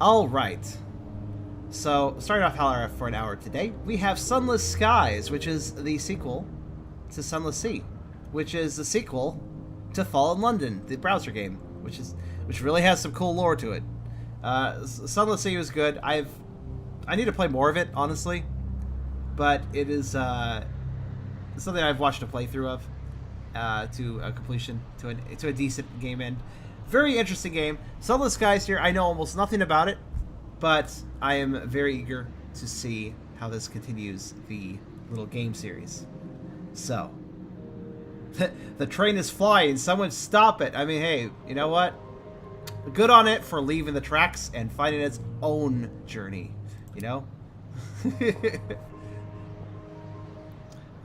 All right. So, starting off Howler for an hour today, we have Sunless Skies, which is the sequel to Sunless Sea, which is the sequel to Fallen London, the browser game, which really has some cool lore to it. Sunless Sea was good. I need to play more of it, honestly, but it is something I've watched a playthrough of to a completion, to a decent game end. Very interesting game. Sunless Skies here. I know almost nothing about it, but I am very eager to see how this continues the little game series. So, the train is flying. Someone stop it. I mean, hey, you know what? Good on it for leaving the tracks and finding its own journey. You know?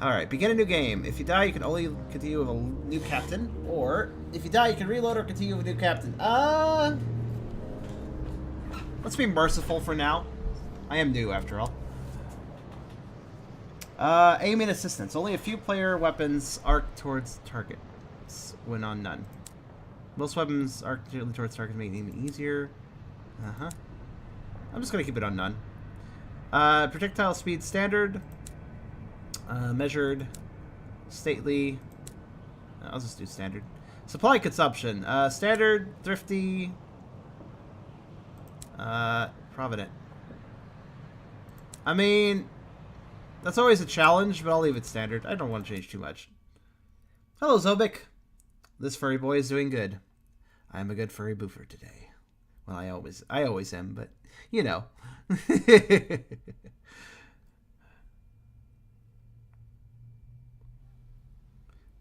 Alright, begin a new game. If you die, you can only continue with a new captain. Or, if you die, you can reload or continue with a new captain. Let's be merciful for now. I am new, after all. Aiming assistance. Only a few player weapons arc towards targets when on none. Most weapons arc directly towards targets, making it easier. Uh-huh. I'm just going to keep it on none. Projectile speed standard. Measured. Stately. I'll just do standard. Supply consumption. Standard, thrifty. Provident. I mean, that's always a challenge, but I'll leave it standard. I don't want to change too much. Hello, Zobik. This furry boy is doing good. I am a good furry boofer today. Well, I always am, but you know.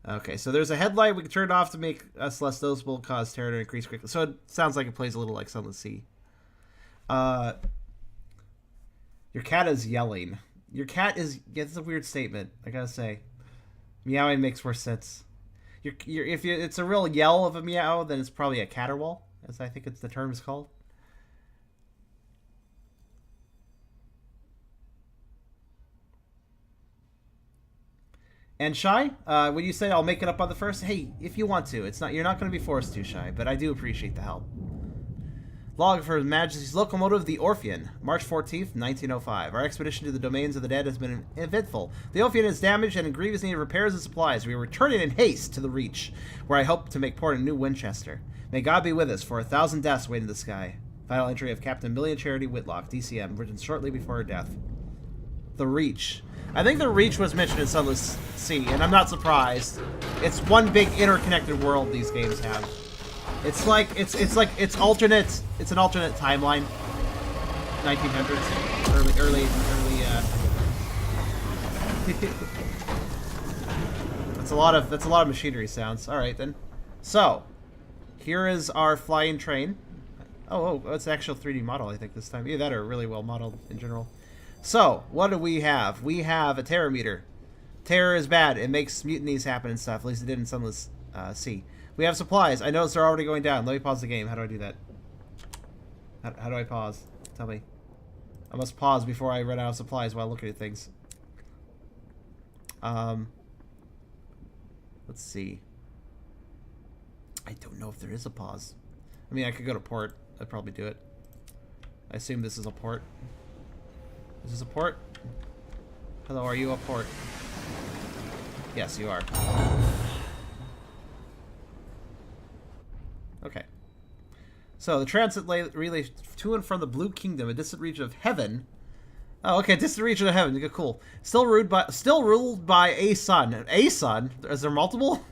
Okay, so there's a headlight we can turn it off to make us less noticeable, cause terror to increase quickly. So it sounds like it plays a little like Sunless Sea. Your cat is yelling. Your cat is... Yeah, that's a weird statement, I gotta say. Meowing makes more sense. If it's a real yell of a meow, then it's probably a caterwaul, as I think the term is called. And Shy, when you say I'll make it up on the first, hey, if you want to, you're not going to be forced to, Shy, but I do appreciate the help. Log for His Majesty's locomotive, the Orphean, March 14th, 1905. Our expedition to the domains of the dead has been eventful. The Orphean is damaged and in grievous need of repairs and supplies. We are returning in haste to the Reach, where I hope to make port in New Winchester. May God be with us, for 1,000 deaths wait in the sky. Final entry of Captain Million Charity Whitlock, DCM, written shortly before her death. The Reach. I think the Reach was mentioned in Sunless Sea, and I'm not surprised. It's one big interconnected world these games have. It's an alternate timeline. 1900s, early. That's a lot of machinery sounds. All right then. So, here is our flying train. Oh, it's an actual 3D model, I think this time. Either that or really well modeled in general. So, what do we have? We have a terror meter. Terror is bad. It makes mutinies happen and stuff. At least it did in Sunless Sea. We have supplies. I noticed they're already going down. Let me pause the game. How do I do that? How do I pause? Tell me. I must pause before I run out of supplies while looking at things. Let's see. I don't know if there is a pause. I mean, I could go to port. I'd probably do it. I assume this is a port. Is this a port? Hello, are you a port? Yes, you are. Okay. So, the transit relay to and from the Blue Kingdom, a distant region of heaven. Oh, okay, distant region of heaven. Okay, cool. Still ruled by a sun. A sun? Is there multiple?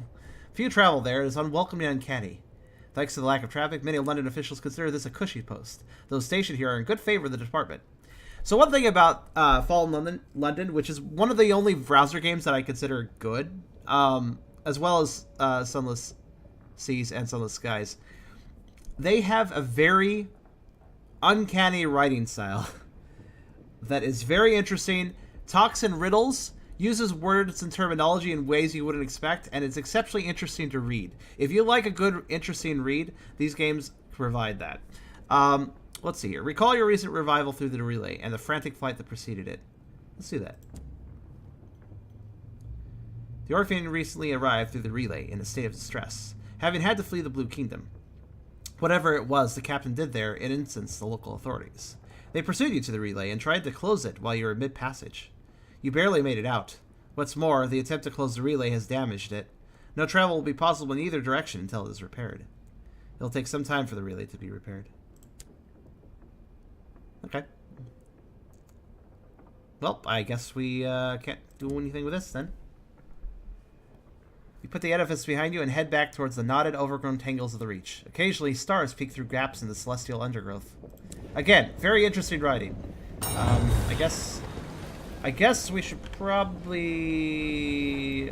Few travel there. It is unwelcome and uncanny. Thanks to the lack of traffic, many London officials consider this a cushy post. Those stationed here are in good favor of the department. So one thing about Fallen London, which is one of the only browser games that I consider good, as well as Sunless Seas and Sunless Skies, they have a very uncanny writing style that is very interesting, talks in riddles, uses words and terminology in ways you wouldn't expect, and it's exceptionally interesting to read. If you like a good, interesting read, these games provide that. Let's see here. Recall your recent revival through the relay and the frantic flight that preceded it. Let's do that. The Orphean recently arrived through the relay in a state of distress, having had to flee the Blue Kingdom. Whatever it was the captain did there, it incensed the local authorities. They pursued you to the relay and tried to close it while you were mid-passage. You barely made it out. What's more, the attempt to close the relay has damaged it. No travel will be possible in either direction until it is repaired. It'll take some time for the relay to be repaired. Okay. Well, I guess we can't do anything with this then. You put the edifice behind you and head back towards the knotted, overgrown tangles of the Reach. Occasionally, stars peek through gaps in the celestial undergrowth. Again, very interesting writing. I guess we should probably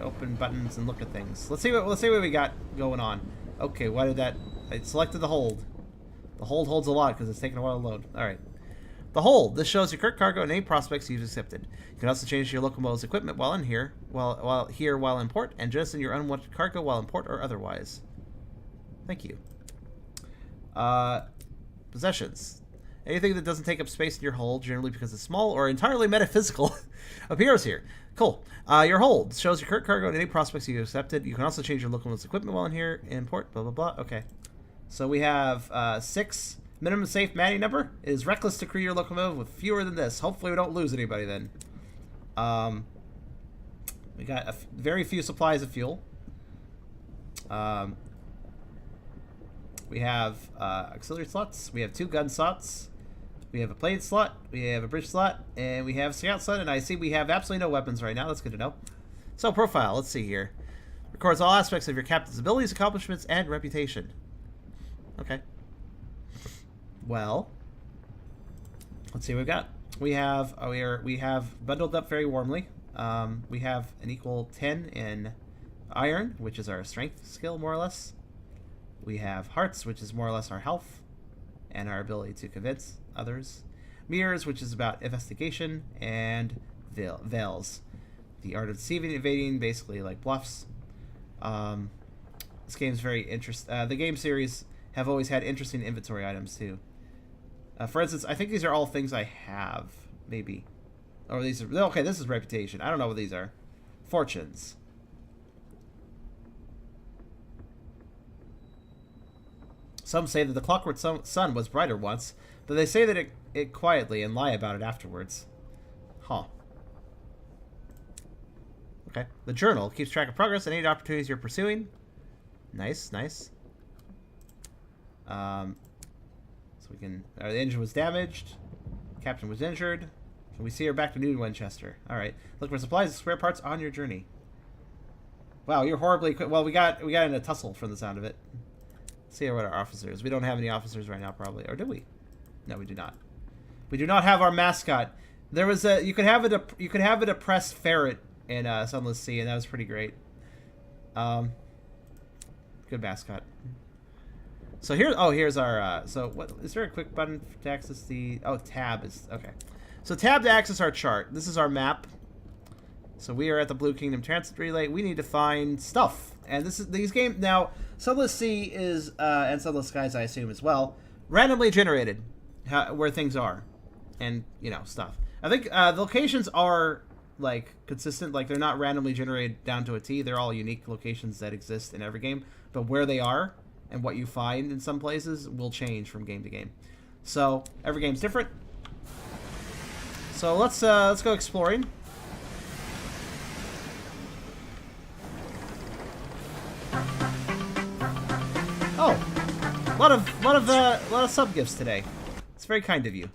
open buttons and look at things. Let's see what we got going on. Okay, why did that? I selected the hold. The hold holds a lot because it's taking a while to load. All right. The hold. This shows your current cargo and any prospects you've accepted. You can also change your locomotive's equipment while in while in port, and jettison your unwanted cargo while in port or otherwise. Thank you. Possessions. Anything that doesn't take up space in your hold, generally because it's small or entirely metaphysical, appears here. Cool. Your hold shows your current cargo and any prospects you've accepted. You can also change your locomotive's equipment while in here, in port, blah, blah, blah. Okay. So we have 6. Minimum safe manning number. It is reckless to crew your locomotive with fewer than this. Hopefully we don't lose anybody then. We got very few supplies of fuel. We have auxiliary slots. We have 2 gun slots. We have a plane slot. We have a bridge slot. And we have a scout slot. And I see we have absolutely no weapons right now. That's good to know. So profile. Let's see here. Records all aspects of your captain's abilities, accomplishments, and reputation. Okay. Well, let's see what we've got. We have we have bundled up very warmly. We have an equal 10 in iron, which is our strength skill, more or less. We have hearts, which is more or less our health and our ability to convince others. Mirrors, which is about investigation, and veils, the art of deceiving, evading, basically like bluffs. This game's very interesting. The game series have always had interesting inventory items too. For instance, I think these are all things I have, maybe. Or these are... Okay, this is reputation. I don't know what these are. Fortunes. Some say that the clockwork sun was brighter once, but they say that it quietly and lie about it afterwards. Huh. Okay. The journal keeps track of progress and any opportunities you're pursuing. Nice, nice. So we can... the engine was damaged. Captain was injured. So we see her back to New Winchester. Alright. Look for supplies and spare parts on your journey. Wow, you're horribly... Well, we got in a tussle from the sound of it. Let's see what our officers... We don't have any officers right now, probably. Or do we? No, we do not. We do not have our mascot. There was a... You could have a depressed ferret in Sunless Sea, and that was pretty great. Good mascot. So here's our, so what, is there a quick button to access the, tab is, okay. So tab to access our chart. This is our map. So we are at the Blue Kingdom Transit Relay. We need to find stuff. And these games, now, Sunless Sea is, and Sunless Skies I assume as well, randomly generated, where things are. And, stuff. I think, the locations are, like, consistent, like, they're not randomly generated down to a T. They're all unique locations that exist in every game. But where they are, and what you find in some places will change from game to game. So every game's different. So let's go exploring. Oh, a lot of sub gifts today. It's very kind of you.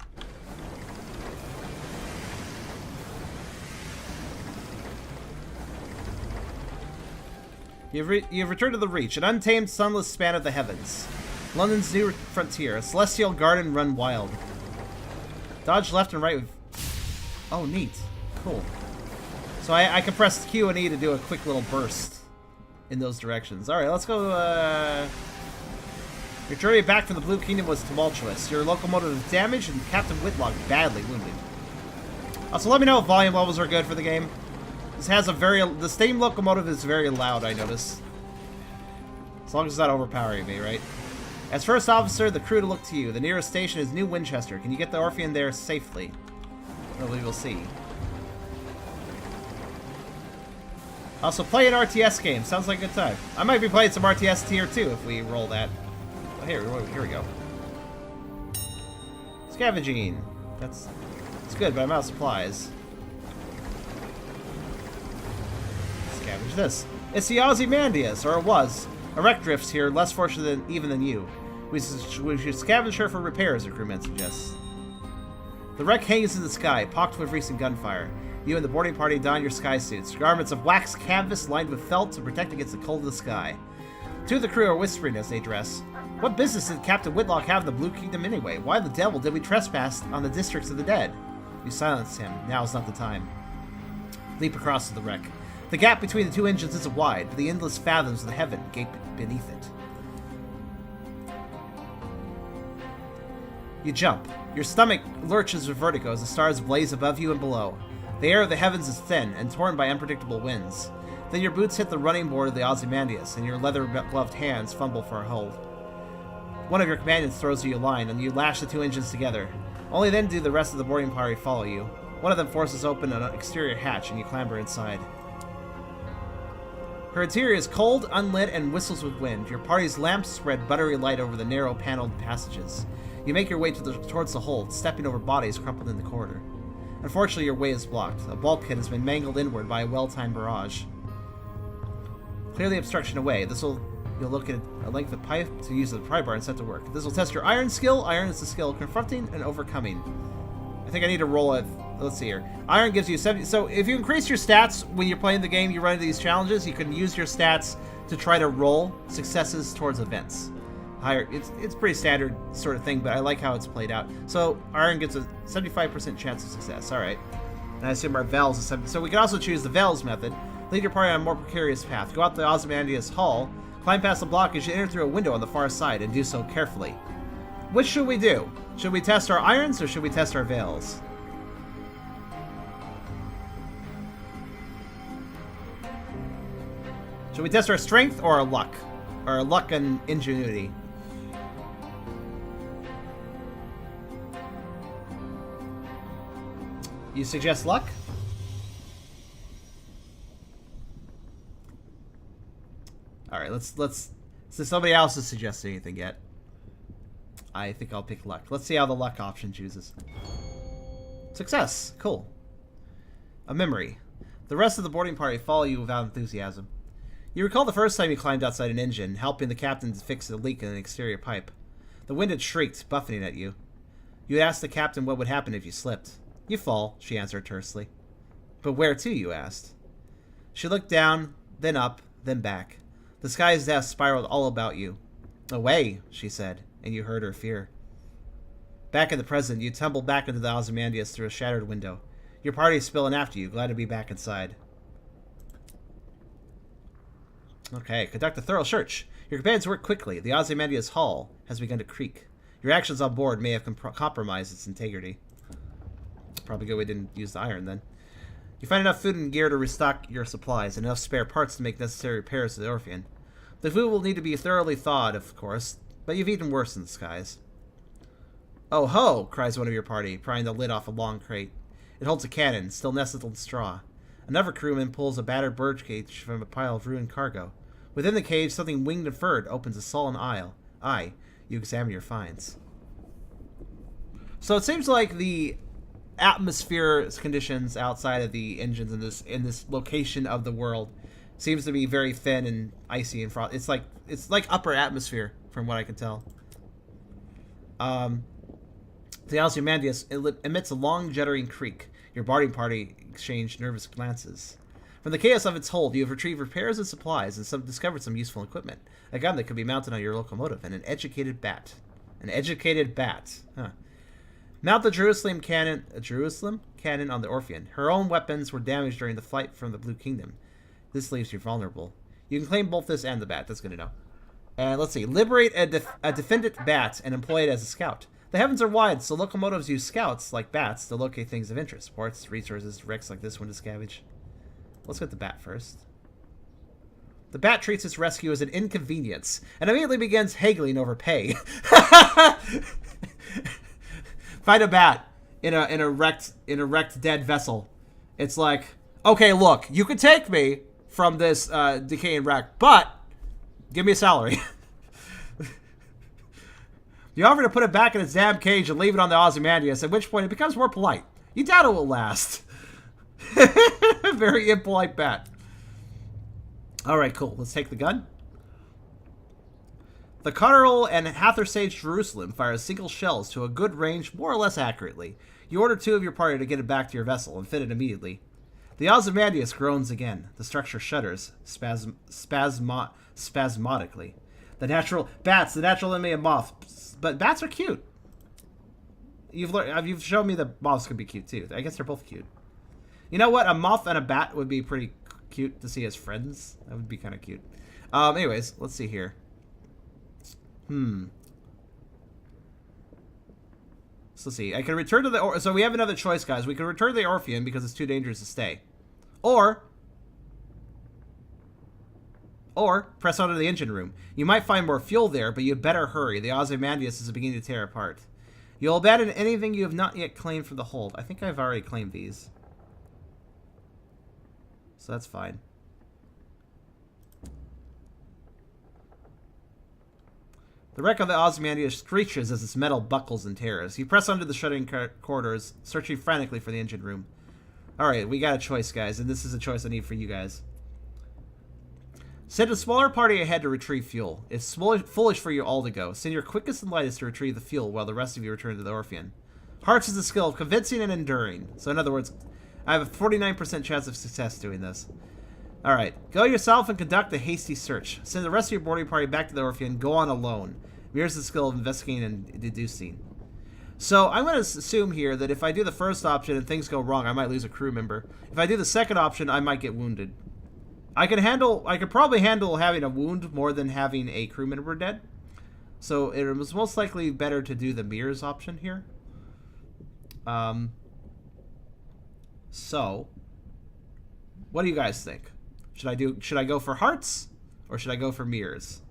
You've returned to the Reach, an untamed, sunless span of the heavens. London's new frontier, a celestial garden run wild. Dodge left and right with... Oh, neat. Cool. So I can press Q and E to do a quick little burst in those directions. Alright, let's go, Your journey back from the Blue Kingdom was tumultuous. Your locomotive was damaged and Captain Whitlock badly wounded. Also, let me know if volume levels are good for the game. This has the steam locomotive is very loud, I notice. As long as it's not overpowering me, right? As first officer, the crew to look to you. The nearest station is New Winchester. Can you get the Orphean there safely? Well, we will see. Also, play an RTS game. Sounds like a good time. I might be playing some RTS Tier 2 if we roll that. Oh, here we go. Scavenging. That's good, but I'm out of supplies. Scavenge this. It's the Ozymandias, or it was. A wreck drifts here, less fortunate even than you. We should scavenge her for repairs, a crewman suggests. The wreck hangs in the sky, pocked with recent gunfire. You and the boarding party don your sky suits, garments of wax canvas lined with felt to protect against the cold of the sky. Two of the crew are whispering as they dress. What business did Captain Whitlock have in the Blue Kingdom anyway? Why the devil did we trespass on the districts of the dead? You silence him. Now is not the time. Leap across to the wreck. The gap between the two engines isn't wide, but the endless fathoms of the heaven gape beneath it. You jump. Your stomach lurches with vertigo as the stars blaze above you and below. The air of the heavens is thin and torn by unpredictable winds. Then your boots hit the running board of the Ozymandias, and your leather-gloved hands fumble for a hold. One of your companions throws you a line, and you lash the two engines together. Only then do the rest of the boarding party follow you. One of them forces open an exterior hatch, and you clamber inside. Her interior is cold, unlit, and whistles with wind. Your party's lamps spread buttery light over the narrow, paneled passages. You make your way towards the hold, stepping over bodies crumpled in the corridor. Unfortunately, your way is blocked. A bulkhead has been mangled inward by a well-timed barrage. Clear the obstruction away. You'll look at a length of pipe to use the pry bar and set to work. This will test your iron skill. Iron is the skill of confronting and overcoming. I think I need to roll it. Let's see here. Iron gives you 70. So if you increase your stats when you're playing the game, you run into these challenges, you can use your stats to try to roll successes towards events. Higher. It's pretty standard sort of thing, but I like how it's played out. So Iron gets a 75% chance of success. All right. And I assume our Vels is 70. So we can also choose the Vels method. Lead your party on a more precarious path. Go out the Ozymandias Hall, climb past the block as you enter through a window on the far side, and do so carefully. Which should we do? Should we test our irons or should we test our Vels? Should we test our strength or our luck? Or our luck and ingenuity? You suggest luck? Alright, let's since somebody else has suggested anything yet, I think I'll pick luck. Let's see how the luck option chooses. Success. Cool. A memory. The rest of the boarding party follow you without enthusiasm. You recall the first time you climbed outside an engine, helping the captain to fix a leak in an exterior pipe. The wind had shrieked, buffeting at you. You asked the captain what would happen if you slipped. You fall, she answered tersely. But where to, you asked. She looked down, then up, then back. The sky's death spiraled all about you. Away, she said, and you heard her fear. Back in the present, you tumbled back into the Ozymandias through a shattered window. Your party spilling after you, glad to be back inside. Okay, conduct a thorough search. Your companions work quickly. The Ozymandias Hall has begun to creak. Your actions on board may have compromised its integrity. Probably good we didn't use the iron then. You find enough food and gear to restock your supplies, and enough spare parts to make necessary repairs to the Orpheon. The food will need to be thoroughly thawed, of course, but you've eaten worse in the skies. Oh ho! Cries one of your party, prying the lid off a long crate. It holds a cannon, still nestled in straw. Another crewman pulls a battered bird cage from a pile of ruined cargo. Within the cage, something winged and furred opens a sullen eye. You examine your finds. So it seems like the atmosphere conditions outside of the engines in this location of the world seems to be very thin and icy and frost. It's like upper atmosphere from what I can tell. The Ozymandias emits a long juddering creak. Your boarding party exchange nervous glances. From the chaos of its hold, you have retrieved repairs and supplies and discovered some useful equipment. A gun that could be mounted on your locomotive and an educated bat. An educated bat. Huh. Mount the Jerusalem cannon on the Orpheon. Her own weapons were damaged during the flight from the Blue Kingdom. This leaves you vulnerable. You can claim both this and the bat. That's good to know. And let's see. Liberate a defendant bat and employ it as a scout. The heavens are wide, so locomotives use scouts, like bats, to locate things of interest. Ports, resources, wrecks like this one to scavenge. Let's get the bat first. The bat treats its rescue as an inconvenience and immediately begins haggling over pay. Find a bat in a wrecked dead vessel. It's like, okay, look, you can take me from this decaying wreck, but give me a salary. You offer to put it back in its damn cage and leave it on the Ozymandias, at which point it becomes more polite. You doubt it will last. Very impolite bat. Alright, cool. Let's take the gun. The Cotterell and Hathersage Jerusalem fires single shells to a good range, more or less accurately. You order 2 of your party to get it back to your vessel and fit it immediately. The Ozymandias groans again. The structure shudders spasmodically. The natural enemy of moths. But bats are cute. You've shown me that moths can be cute too. I guess they're both cute. You know what? A moth and a bat would be pretty cute to see as friends. That would be kind of cute. Anyways, let's see here. So let's see. I can return to the... So we have another choice, guys. We can return to the Orpheum because it's too dangerous to stay. Or press on to the engine room. You might find more fuel there, but you'd better hurry. The Ozymandias is beginning to tear apart. You'll abandon anything you have not yet claimed from the hold. I think I've already claimed these. So that's fine. The wreck of the Ozymandias screeches as its metal buckles and tears. You press onto the shuddering corridors, searching frantically for the engine room. Alright, we got a choice, guys, and this is a choice I need for you guys. Send a smaller party ahead to retrieve fuel. It's foolish for you all to go. Send your quickest and lightest to retrieve the fuel while the rest of you return to the Orpheum. Hearts is the skill of convincing and enduring. So in other words, I have a 49% chance of success doing this. Alright, go yourself and conduct a hasty search. Send the rest of your boarding party back to the Orpheum and go on alone. Here's the skill of investigating and deducing. So I'm going to assume here that if I do the first option and things go wrong, I might lose a crew member. If I do the second option, I might get wounded. I could probably handle having a wound more than having a crew member dead. So it was most likely better to do the mirrors option here. So what do you guys think? Should I go for hearts or should I go for mirrors?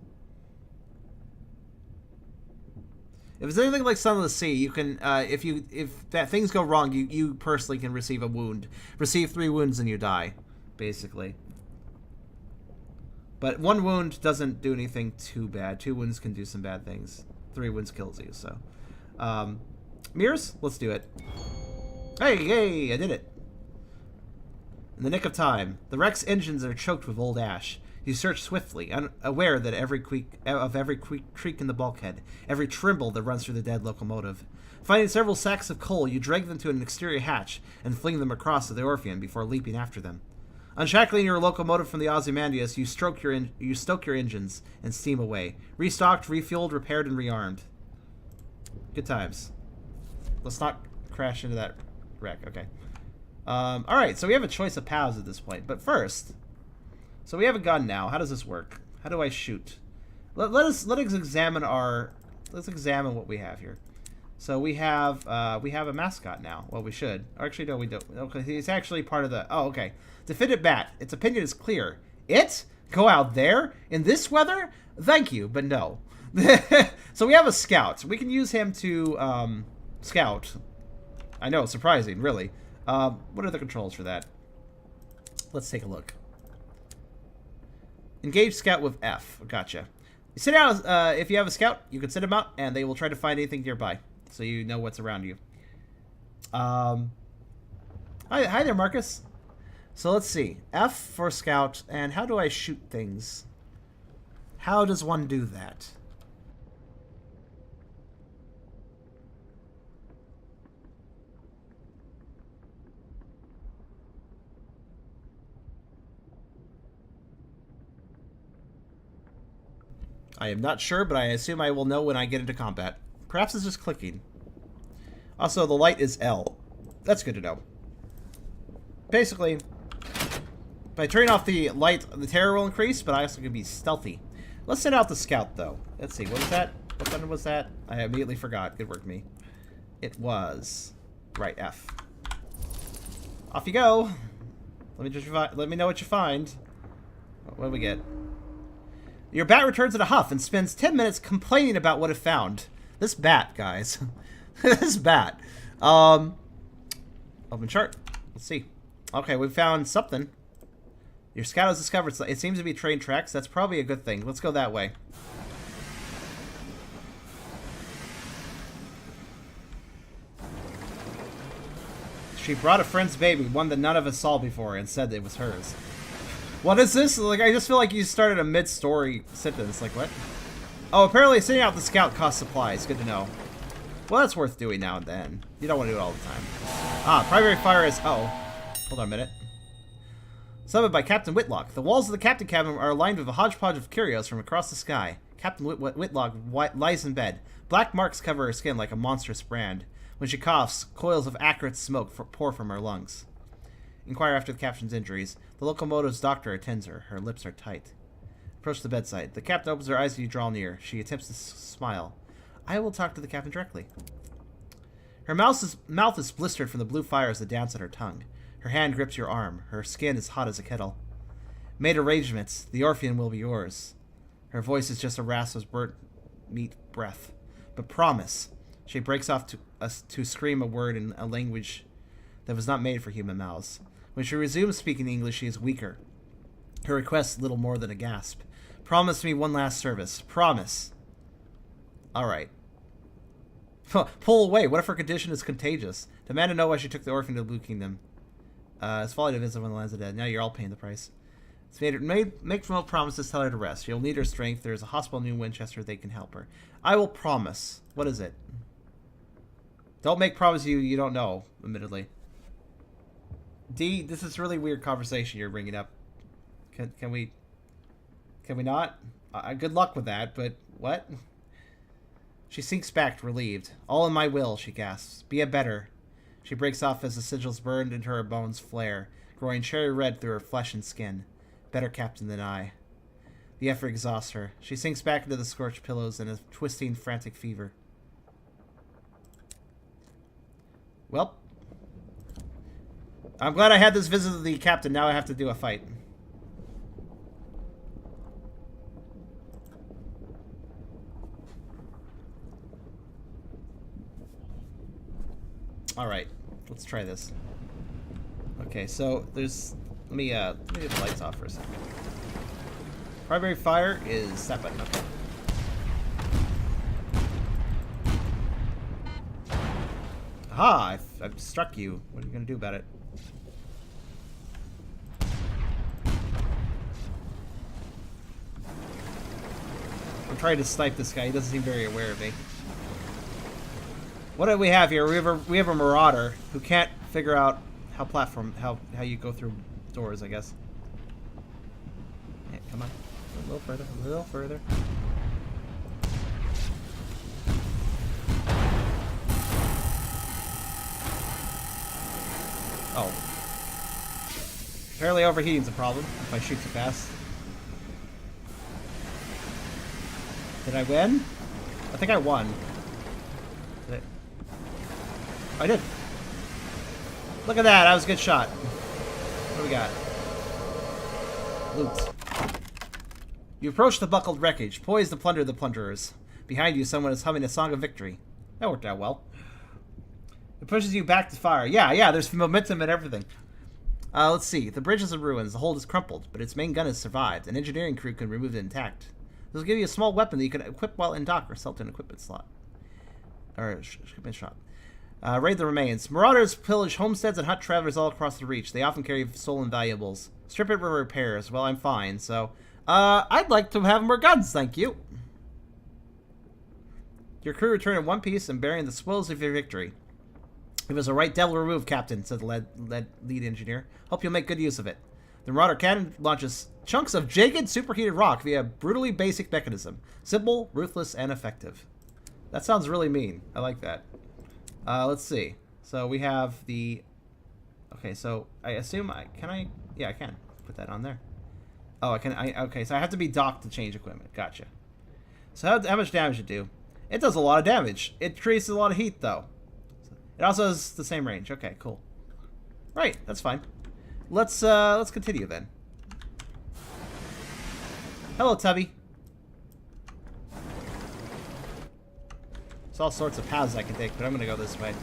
If it's anything like Sunless, you can if that things go wrong, you personally can receive a wound. Receive 3 wounds and you die, basically. But 1 wound doesn't do anything too bad. 2 wounds can do some bad things. 3 wounds kills you, so. Mirrors? Let's do it. Hey, yay, I did it. In the nick of time. The wreck's engines are choked with old ash. You search swiftly, unaware that every creak in the bulkhead, every tremble that runs through the dead locomotive. Finding several sacks of coal, you drag them to an exterior hatch and fling them across to the Orpheum before leaping after them. Unshackling your locomotive from the Ozymandias, you stoke your engines and steam away. Restocked, refueled, repaired, and rearmed. Good times. Let's not crash into that wreck. Okay. Alright, so we have a choice of paths at this point. But first, so we have a gun now. How does this work? How do I shoot? Let's examine what we have here. So we have a mascot now. Well, we should. Or actually, no, we don't. Okay, he's actually part of the... Oh, okay. Defendant Bat. Its opinion is clear. It? Go out there? In this weather? Thank you, but no. So we have a scout. We can use him to scout. I know, surprising, really. What are the controls for that? Let's take a look. Engage scout with F. Gotcha. Sit out. If you have a scout, you can send them out, and they will try to find anything nearby, so you know what's around you. Hi there, Marcus. So let's see. F for scout, and how do I shoot things? How does one do that? I am not sure, but I assume I will know when I get into combat. Perhaps it's just clicking. Also, the light is L. That's good to know. Basically, by turning off the light, the terror will increase, but I also can be stealthy. Let's send out the scout, though. Let's see, what was that? What button was that? I immediately forgot. Good work, me. It was... Right, F. Off you go. Let me know what you find. What do we get? Your bat returns in a huff and spends 10 minutes complaining about what it found. This bat, guys. This bat. Open chart. Let's see. Okay, we found something. Your scout has discovered... It seems to be train tracks. That's probably a good thing. Let's go that way. She brought a friend's baby, one that none of us saw before, and said it was hers. What is this? Like, I just feel like you started a mid-story sentence. Like, what? Oh, apparently sending out the scout costs supplies. Good to know. Well, that's worth doing now and then. You don't want to do it all the time. Ah, primary fire is... Oh. Hold on a minute. Summoned by Captain Whitlock. The walls of the captain cabin are lined with a hodgepodge of curios from across the sky. Captain Whitlock lies in bed. Black marks cover her skin like a monstrous brand. When she coughs, coils of acrid smoke pour from her lungs. Inquire after the captain's injuries. The locomotive's doctor attends her. Her lips are tight. Approach the bedside. The captain opens her eyes as you draw near. She attempts to smile. I will talk to the captain directly. Her mouth is blistered from the blue fires that dance on her tongue. Her hand grips your arm. Her skin is hot as a kettle. Made arrangements. The Orpheum will be yours. Her voice is just a rasp of burnt meat breath. But promise. She breaks off to scream a word in a language that was not made for human mouths. When she resumes speaking English, she is weaker. Her request little more than a gasp. Promise me one last service. Promise. Alright. Pull away. What if her condition is contagious? Demand to know why she took the orphan to the Blue Kingdom. It's folly to visit when the lands of dead. Now you're all paying the price. It's make no promises, tell her to rest. You'll need her strength. There's a hospital in New Winchester. They can help her. I will promise. What is it? Don't make promises you don't know, admittedly. D, this is really weird conversation you're bringing up. Can we not? Good luck with that, but what? She sinks back, relieved. All in my will, she gasps. Be a better. She breaks off as the sigils burned into her bones flare, growing cherry red through her flesh and skin. Better captain than I. The effort exhausts her. She sinks back into the scorched pillows in a twisting, frantic fever. Well, I'm glad I had this visit to the captain. Now I have to do a fight. Alright, let's try this. Okay, so there's... Let me get the lights off for a second. Primary fire is that button. Okay. Aha! I've struck you. What are you going to do about it? I'm trying to snipe this guy. He doesn't seem very aware of me. What do we have here? We have a marauder who can't figure out how you go through doors, I guess. Hey, come on. A little further. A little further. Oh. Apparently overheating's a problem if I shoot too fast. Did I win? I think I won. Did I did. Look at that. That was a good shot. What do we got? Loot. You approach the buckled wreckage, poised to plunder the plunderers. Behind you, someone is humming a song of victory. That worked out well. It pushes you back to fire. Yeah, there's momentum and everything. Let's see. The bridge is in ruins. The hold is crumpled, but its main gun has survived. An engineering crew can remove it intact. This will give you a small weapon that you can equip while in dock or sell to an equipment slot. Or equipment shop. Raid the remains. Marauders pillage homesteads and hunt travelers all across the reach. They often carry stolen valuables. Strip it for repairs. Well, I'm fine, so... I'd like to have more guns, thank you. Your crew return in one piece and bearing the spoils of your victory. It was a right devil remove, Captain, said the lead engineer. Hope you'll make good use of it. The Marauder cannon launches chunks of jagged, superheated rock via a brutally basic mechanism. Simple, ruthless, and effective. That sounds really mean. I like that. Let's see. So we have the... Okay, so I assume can I... Yeah, I can put that on there. Oh, I can... Okay, so I have to be docked to change equipment. Gotcha. So how much damage it do? It does a lot of damage. It creates a lot of heat, though. It also has the same range. Okay, cool. Right, that's fine. Let's continue then. Hello, Tubby. There's all sorts of paths I can take, but I'm gonna go this way.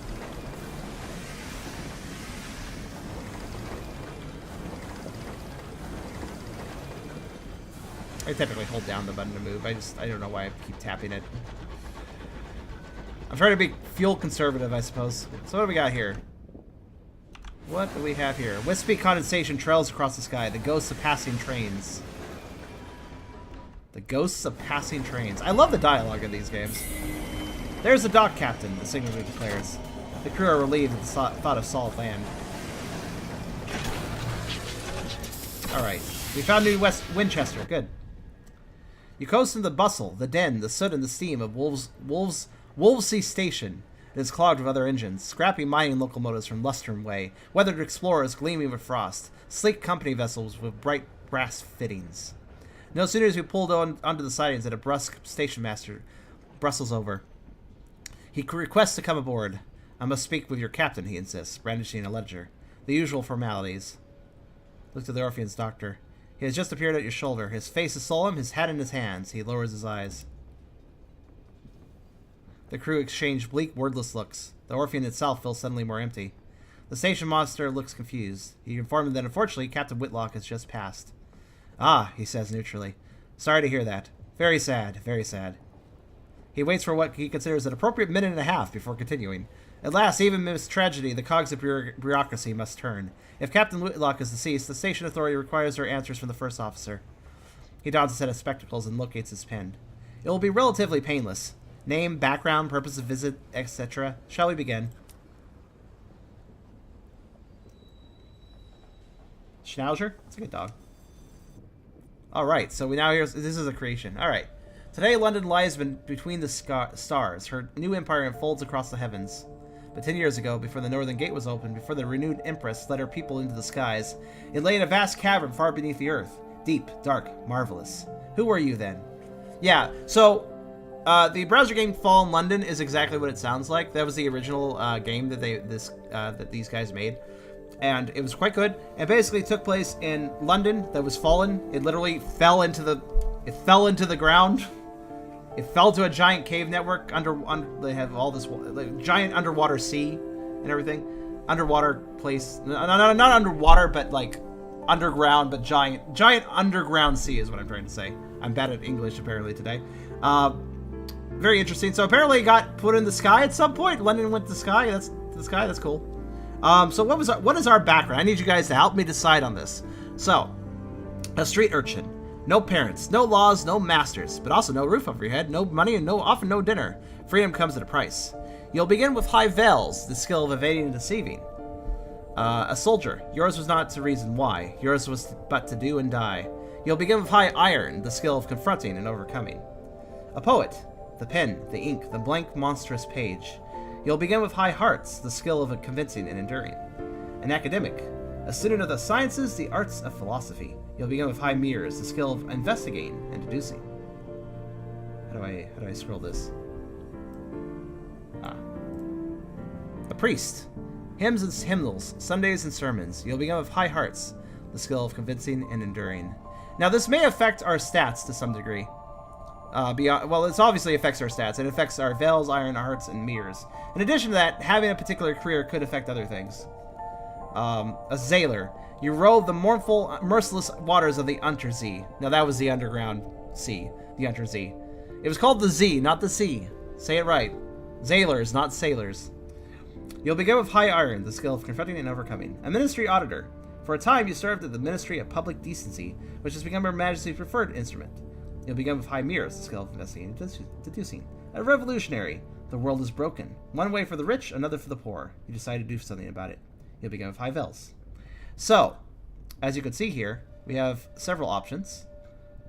I typically hold down the button to move. I don't know why I keep tapping it. I'm trying to be fuel conservative, I suppose. So what do we got here? What do we have here? Wispy condensation trails across the sky. The ghosts of passing trains. The ghosts of passing trains. I love the dialogue in these games. There's the dock captain, the signal declares. The crew are relieved at the thought of solid land. Alright. We found New West Winchester. Good. You coast in the bustle, the din, the soot, and the steam of Wolvesey Station. It is clogged with other engines, scrappy mining locomotives from Lustrum Way, weathered explorers gleaming with frost, sleek company vessels with bright brass fittings. No sooner as we pulled onto the sidings that a brusque station master brustles over. He requests to come aboard. I must speak with your captain, he insists, brandishing a ledger. The usual formalities. Look to the Orphean's doctor. He has just appeared at your shoulder. His face is solemn, his hat in his hands. He lowers his eyes. The crew exchange bleak, wordless looks. The Orphean itself feels suddenly more empty. The station master looks confused. He informed them that unfortunately Captain Whitlock has just passed. Ah, he says neutrally. Sorry to hear that. Very sad, very sad. He waits for what he considers an appropriate minute and a half before continuing. At last, even amidst tragedy, the cogs of bureaucracy must turn. If Captain Whitlock is deceased, the station authority requires their answers from the first officer. He dons a set of spectacles and locates his pen. It will be relatively painless. Name, background, purpose of visit, etc. Shall we begin? Schnauzer? That's a good dog. Alright, so we now hear... This is a creation. Alright. Today, London lies between the stars. Her new empire unfolds across the heavens. But 10 years ago, before the Northern Gate was opened, before the renewed Empress led her people into the skies, it lay in a vast cavern far beneath the earth. Deep, dark, marvelous. Who were you then? Yeah, so... the browser game Fallen London is exactly what it sounds like. That was the original game that that these guys made, and it was quite good. It basically took place in London that was fallen. It literally fell into the ground. It fell to a giant cave network they have all this giant underwater sea and everything. Underwater place, not underwater, but like underground, but giant underground sea is what I'm trying to say. I'm bad at English apparently today. Very interesting. So apparently it got put in the sky at some point. London went to the sky. That's cool. So what is our background? I need you guys to help me decide on this. So, a street urchin. No parents, no laws, no masters, but also no roof over your head, no money, and often no dinner. Freedom comes at a price. You'll begin with high veils, the skill of evading and deceiving. A soldier. Yours was not to reason why. Yours was but to do and die. You'll begin with high iron, the skill of confronting and overcoming. A poet. The pen, the ink, the blank, monstrous page. You'll begin with high hearts, the skill of convincing and enduring. An academic. A student of the sciences, the arts of philosophy. You'll begin with high mirrors, the skill of investigating and deducing. How do I scroll this? A priest. Hymns and hymnals, Sundays and sermons. You'll begin with high hearts, the skill of convincing and enduring. Now this may affect our stats to some degree. Well, it obviously affects our stats. It affects our veils, iron, hearts, and mirrors. In addition to that, having a particular career could affect other things. A sailor. You rode the mournful, merciless waters of the Untersee. Now that was the underground sea, the Untersee. It was called the Z, not the sea. Say it right. Sailors, not sailors. You'll begin with high iron, the skill of confronting and overcoming. A ministry auditor. For a time, you served at the Ministry of Public Decency, which has become Her Majesty's preferred instrument. You'll begin with high mirrors, the skill of investigating and deducing. A revolutionary. The world is broken. One way for the rich, another for the poor. You decide to do something about it. You'll begin with high veils. So, as you can see here, we have several options.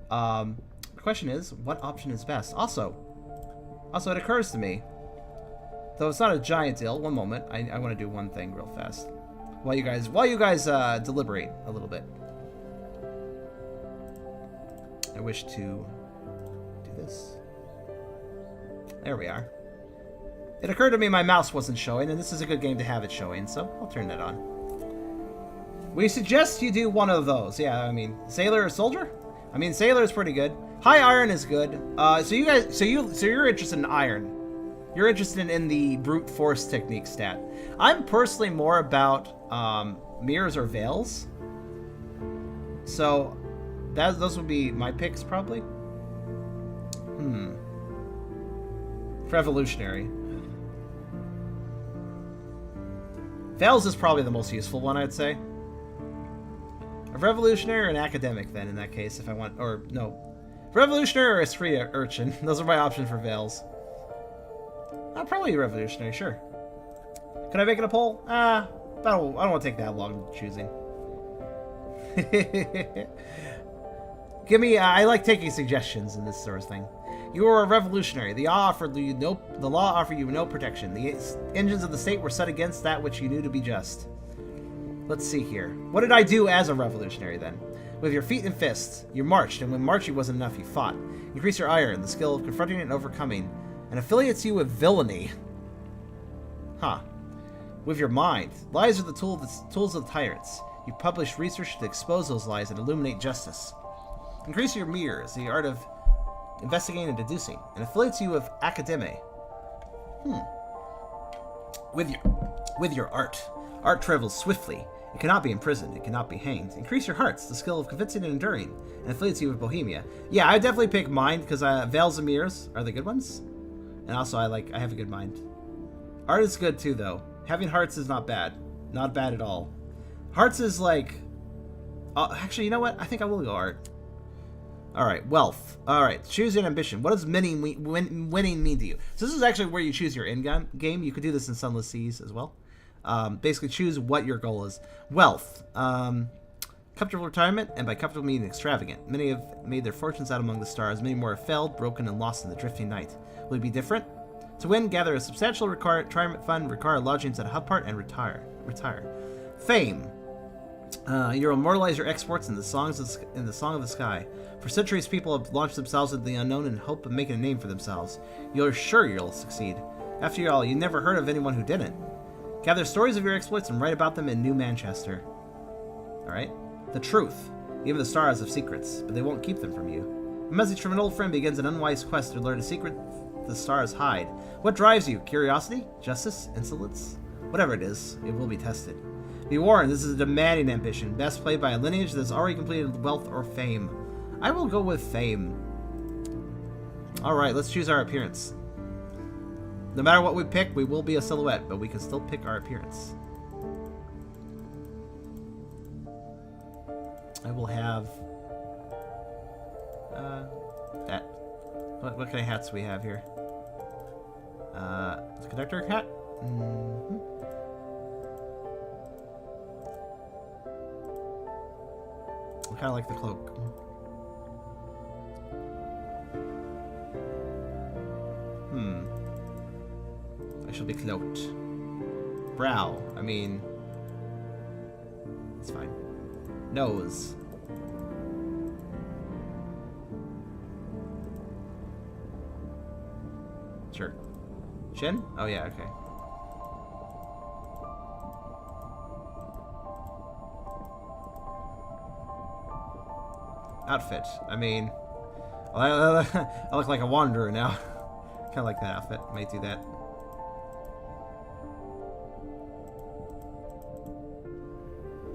The question is, what option is best? Also, it occurs to me, though it's not a giant deal. One moment, I want to do one thing real fast, while you guys deliberate a little bit. I wish to do this. There we are. It occurred to me my mouse wasn't showing, and this is a good game to have it showing, so I'll turn that on. We suggest you do one of those. Yeah, I mean, sailor or soldier? I mean, sailor is pretty good. High iron is good. So you're interested in iron. You're interested in the brute force technique stat. I'm personally more about mirrors or veils. So those would be my picks probably. Revolutionary. Veils is probably the most useful one, I'd say. A revolutionary or an academic, then, in that case, if I want... Or, no. Revolutionary or a spree urchin. Those are my options for Veils. Probably a revolutionary, sure. Can I make it a poll? I don't want to take that long choosing. Give me... I like taking suggestions in this sort of thing. You are a revolutionary. The law offered you no protection. The engines of the state were set against that which you knew to be just. Let's see here. What did I do as a revolutionary, then? With your feet and fists, you marched, and when marching wasn't enough, you fought. Increase your ire, the skill of confronting and overcoming, and affiliates you with villainy. Huh. With your mind. Lies are the tools of the tyrants. You publish research to expose those lies and illuminate justice. Increase your mirrors, the art of investigating and deducing, and affiliates you with academe. With your art. Art travels swiftly. It cannot be imprisoned. It cannot be hanged. Increase your hearts, the skill of convincing and enduring, and affiliates you with Bohemia. Yeah, I definitely pick mind because Veils and Mirrors are the good ones, and also I have a good mind. Art is good too, though. Having hearts is not bad, not bad at all. Hearts is like, actually, you know what? I think I will go art. All right, wealth. All right, choose an ambition. What does winning mean to you? So this is actually where you choose your end game. You could do this in Sunless Seas as well. Basically, choose what your goal is. Wealth. Comfortable retirement, and by comfortable meaning extravagant. Many have made their fortunes out among the stars. Many more have failed, broken, and lost in the drifting night. Will it be different? To win, gather a substantial retirement fund, require lodgings at a hub part, and retire. Fame. You'll immortalize your exports in the song of the sky. For centuries, people have launched themselves into the unknown in hope of making a name for themselves. You're sure you'll succeed. After all, you never heard of anyone who didn't. Gather stories of your exploits and write about them in New Manchester. Alright? The truth. Even the stars have secrets, but they won't keep them from you. A message from an old friend begins an unwise quest to learn a secret the stars hide. What drives you? Curiosity? Justice? Insolence? Whatever it is, it will be tested. Be warned, this is a demanding ambition, best played by a lineage that has already completed wealth or fame. I will go with fame. Alright, let's choose our appearance. No matter what we pick, we will be a silhouette, but we can still pick our appearance. I will have... that. What kind of hats do we have here? The conductor hat? Mm-hmm. I kind of like the cloak. I shall be cloaked. Brow. I mean... it's fine. Nose. Sure. Chin? Oh yeah, okay. Outfit. I mean... I look like a wanderer now. Kind of like that outfit. Might do that.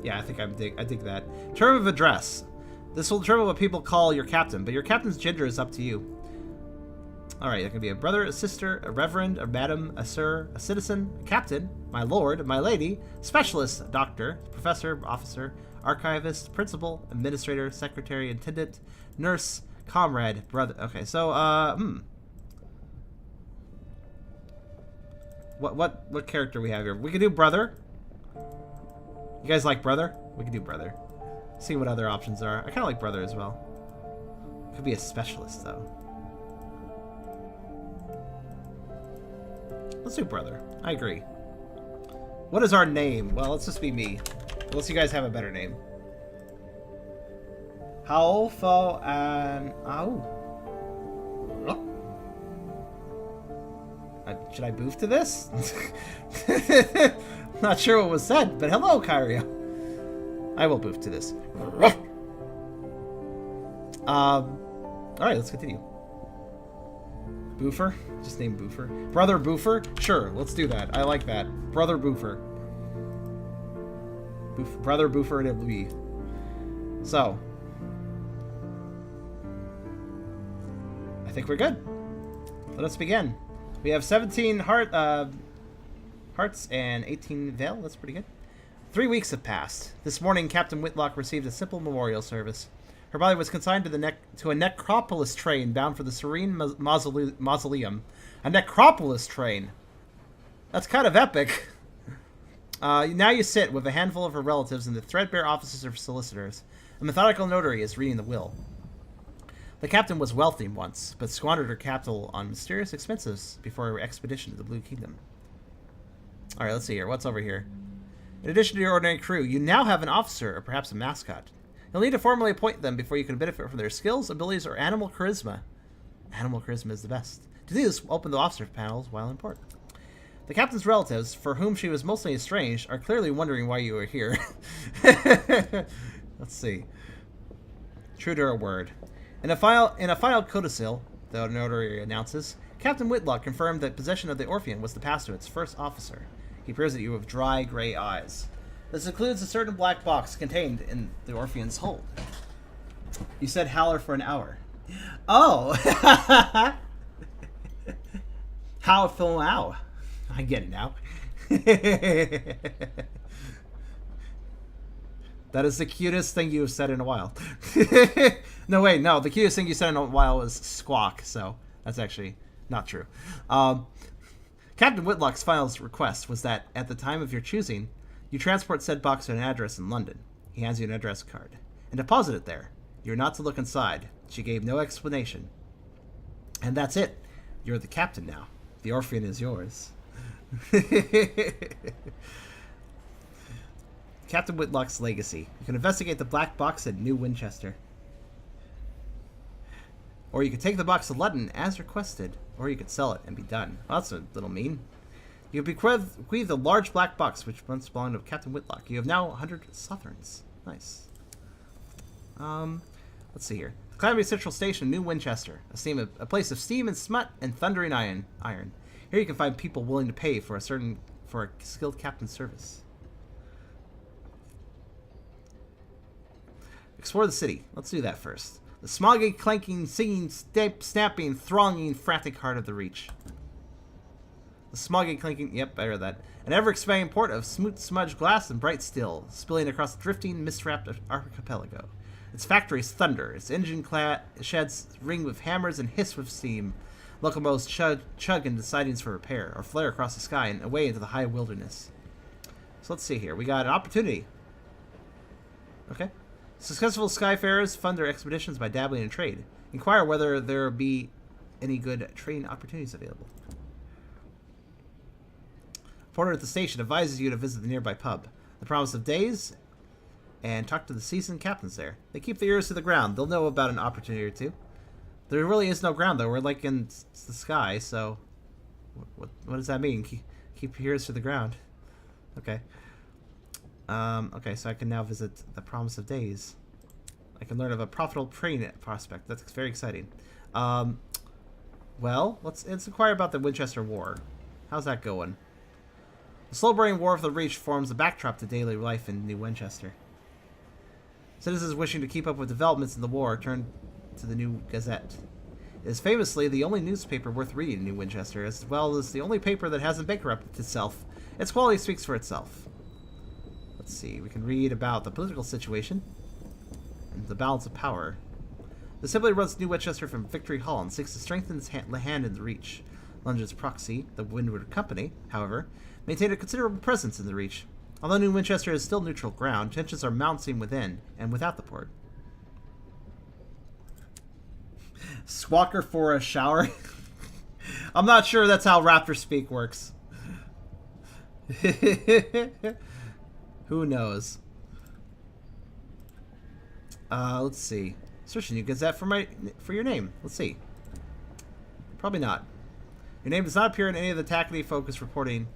Yeah, I think I dig that. Term of address. This will determine what people call your captain, but your captain's gender is up to you. Alright, that can be a brother, a sister, a reverend, a madam, a sir, a citizen, a captain, my lord, my lady, specialist, doctor, professor, officer, archivist, principal, administrator, secretary, attendant, nurse, comrade, brother. Okay, so, What character we have here? We can do brother. You guys like brother? We can do brother. See what other options are. I kind of like brother as well. Could be a specialist, though. Let's do brother. I agree. What is our name? Well, let's just be me. Unless you guys have a better name. How far and... should I boof to this? Not sure what was said, but hello, Kyrio. I will boof to this. Alright, let's continue. Boofer? Just name Boofer. Brother Boofer? Sure, let's do that. I like that. Brother Boofer. Brother Boofer and it will be. So. I think we're good. Let us begin. We have 17 heart, Hearts and 18 Veil. That's pretty good. 3 weeks have passed. This morning, Captain Whitlock received a simple memorial service. Her body was consigned to a necropolis train bound for the Serene Mausoleum. A necropolis train. That's kind of epic. Now you sit with a handful of her relatives in the threadbare offices of solicitors. A methodical notary is reading the will. The captain was wealthy once, but squandered her capital on mysterious expenses before her expedition to the Blue Kingdom. Alright, let's see here. What's over here? In addition to your ordinary crew, you now have an officer or perhaps a mascot. You'll need to formally appoint them before you can benefit from their skills, abilities, or animal charisma. Animal charisma is the best. To do this, open the officer panels while in port. The captain's relatives, for whom she was mostly estranged, are clearly wondering why you are here. Let's see. True to her word. In a final codicil, the notary announces, Captain Whitlock confirmed that possession of the Orpheon was the pass to its first officer. He peers at you with dry, gray eyes. This includes a certain black box contained in the Orpheon's hold. You said Howler for an hour. Oh! How film ow. I get it now. That is the cutest thing you have said in a while. No, wait, no. The cutest thing you said in a while was squawk, so that's actually not true. Captain Whitlock's final request was that, at the time of your choosing, you transport said box to an address in London. He hands you an address card. And deposit it there. You're not to look inside. She gave no explanation. And that's it. You're the captain now. The Orpheon is yours. Captain Whitlock's legacy. You can investigate the black box at New Winchester. Or you could take the box to London as requested. Or you could sell it and be done. Well, that's a little mean. You could bequeath the large black box which once belonged to Captain Whitlock. You have now 100 sovereigns. Nice. Let's see here. The Calamity Central Station, New Winchester. A place of steam and smut and thundering iron. Here you can find people willing to pay for a skilled captain's service. Explore the city. Let's do that first. The smoggy, clanking, singing, snapping, thronging, frantic heart of the Reach. The smoggy, clanking... Yep, I read that. An ever-expanding port of smudged glass and bright steel, spilling across the drifting, mist-wrapped archipelago. Its factories thunder. Its engine sheds ring with hammers and hiss with steam. Locomotives chug into sidings for repair, or flare across the sky and away into the high wilderness. So let's see here. We got an opportunity. Okay. Successful skyfarers fund their expeditions by dabbling in trade. Inquire whether there be any good trading opportunities available. Porter at the station advises you to visit the nearby pub. The Promise of Days, and talk to the seasoned captains there. They keep their ears to the ground. They'll know about an opportunity or two. There really is no ground, though. We're like in the sky, so... What does that mean? Keep your ears to the ground. Okay. Okay, so I can now visit the Promise of Days. I can learn of a profitable trading prospect. That's very exciting. Well, let's inquire about the Winchester War. How's that going? The slow-burning War of the Reach forms a backdrop to daily life in New Winchester. Citizens wishing to keep up with developments in the war turn to the New Gazette. It is famously the only newspaper worth reading in New Winchester, as well as the only paper that hasn't bankrupted itself. Its quality speaks for itself. Let's see, we can read about the political situation and the balance of power. The Assembly runs New Winchester from Victory Hall and seeks to strengthen its hand in the Reach. London's proxy, the Windward Company, however, maintained a considerable presence in the Reach. Although New Winchester is still neutral ground, tensions are mounting within and without the port. Squawker for a shower? I'm not sure that's how Raptor speak works. Who knows? Let's see. Search a New Gazette for your name. Let's see. Probably not. Your name does not appear in any of the Tackety focus reporting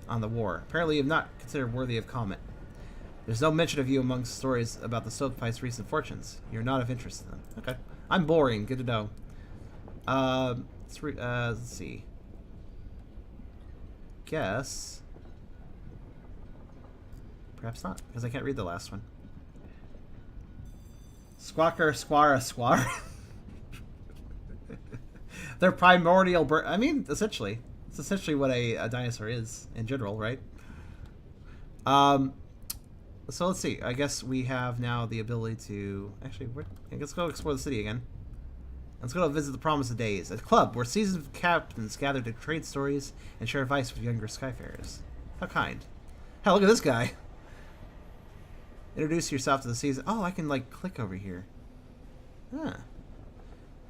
on the war. Apparently you have not considered worthy of comment. There's no mention of you amongst stories about the Stovepipe's recent fortunes. You're not of interest to them. Okay. I'm boring. Good to know. Let's see. Guess. Perhaps not, because I can't read the last one. Squawker, squara, squar. They're primordial I mean, essentially. It's essentially what a dinosaur is in general, right? So let's see. I guess we have now the ability to... Actually, let's go explore the city again. Let's go visit the Promise of Days, a club where seasoned captains gather to trade stories and share advice with younger skyfarers. How kind. Hell, look at this guy. Introduce yourself to the season. Oh, I can, like, click over here. Huh.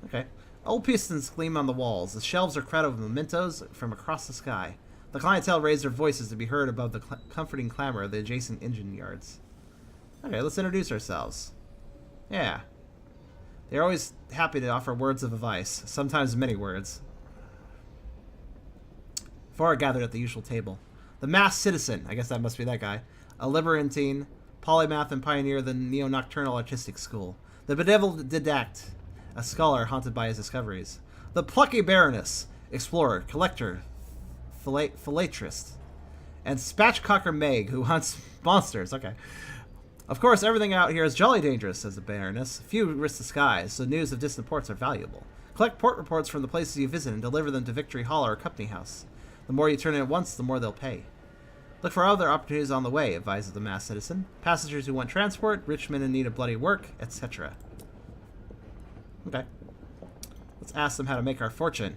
Okay. Old pistons gleam on the walls. The shelves are crowded with mementos from across the sky. The clientele raise their voices to be heard above the comforting clamor of the adjacent engine yards. Okay, let's introduce ourselves. Yeah. They're always happy to offer words of advice, sometimes many words. Four are gathered at the usual table. The masked citizen, I guess that must be that guy, a libertine, polymath and pioneer of the neo-nocturnal artistic school. The bedeviled didact, a scholar haunted by his discoveries. The plucky baroness, explorer, collector, philatelist, and spatchcocker Meg, who hunts monsters. Okay. Of course, everything out here is jolly dangerous, says the baroness. Few risk the skies, so news of distant ports are valuable. Collect port reports from the places you visit and deliver them to Victory Howler or Company House. The more you turn in at once, the more they'll pay. Look for other opportunities on the way, advises the masked citizen. Passengers who want transport, rich men in need of bloody work, etc. Okay. Let's ask them how to make our fortune.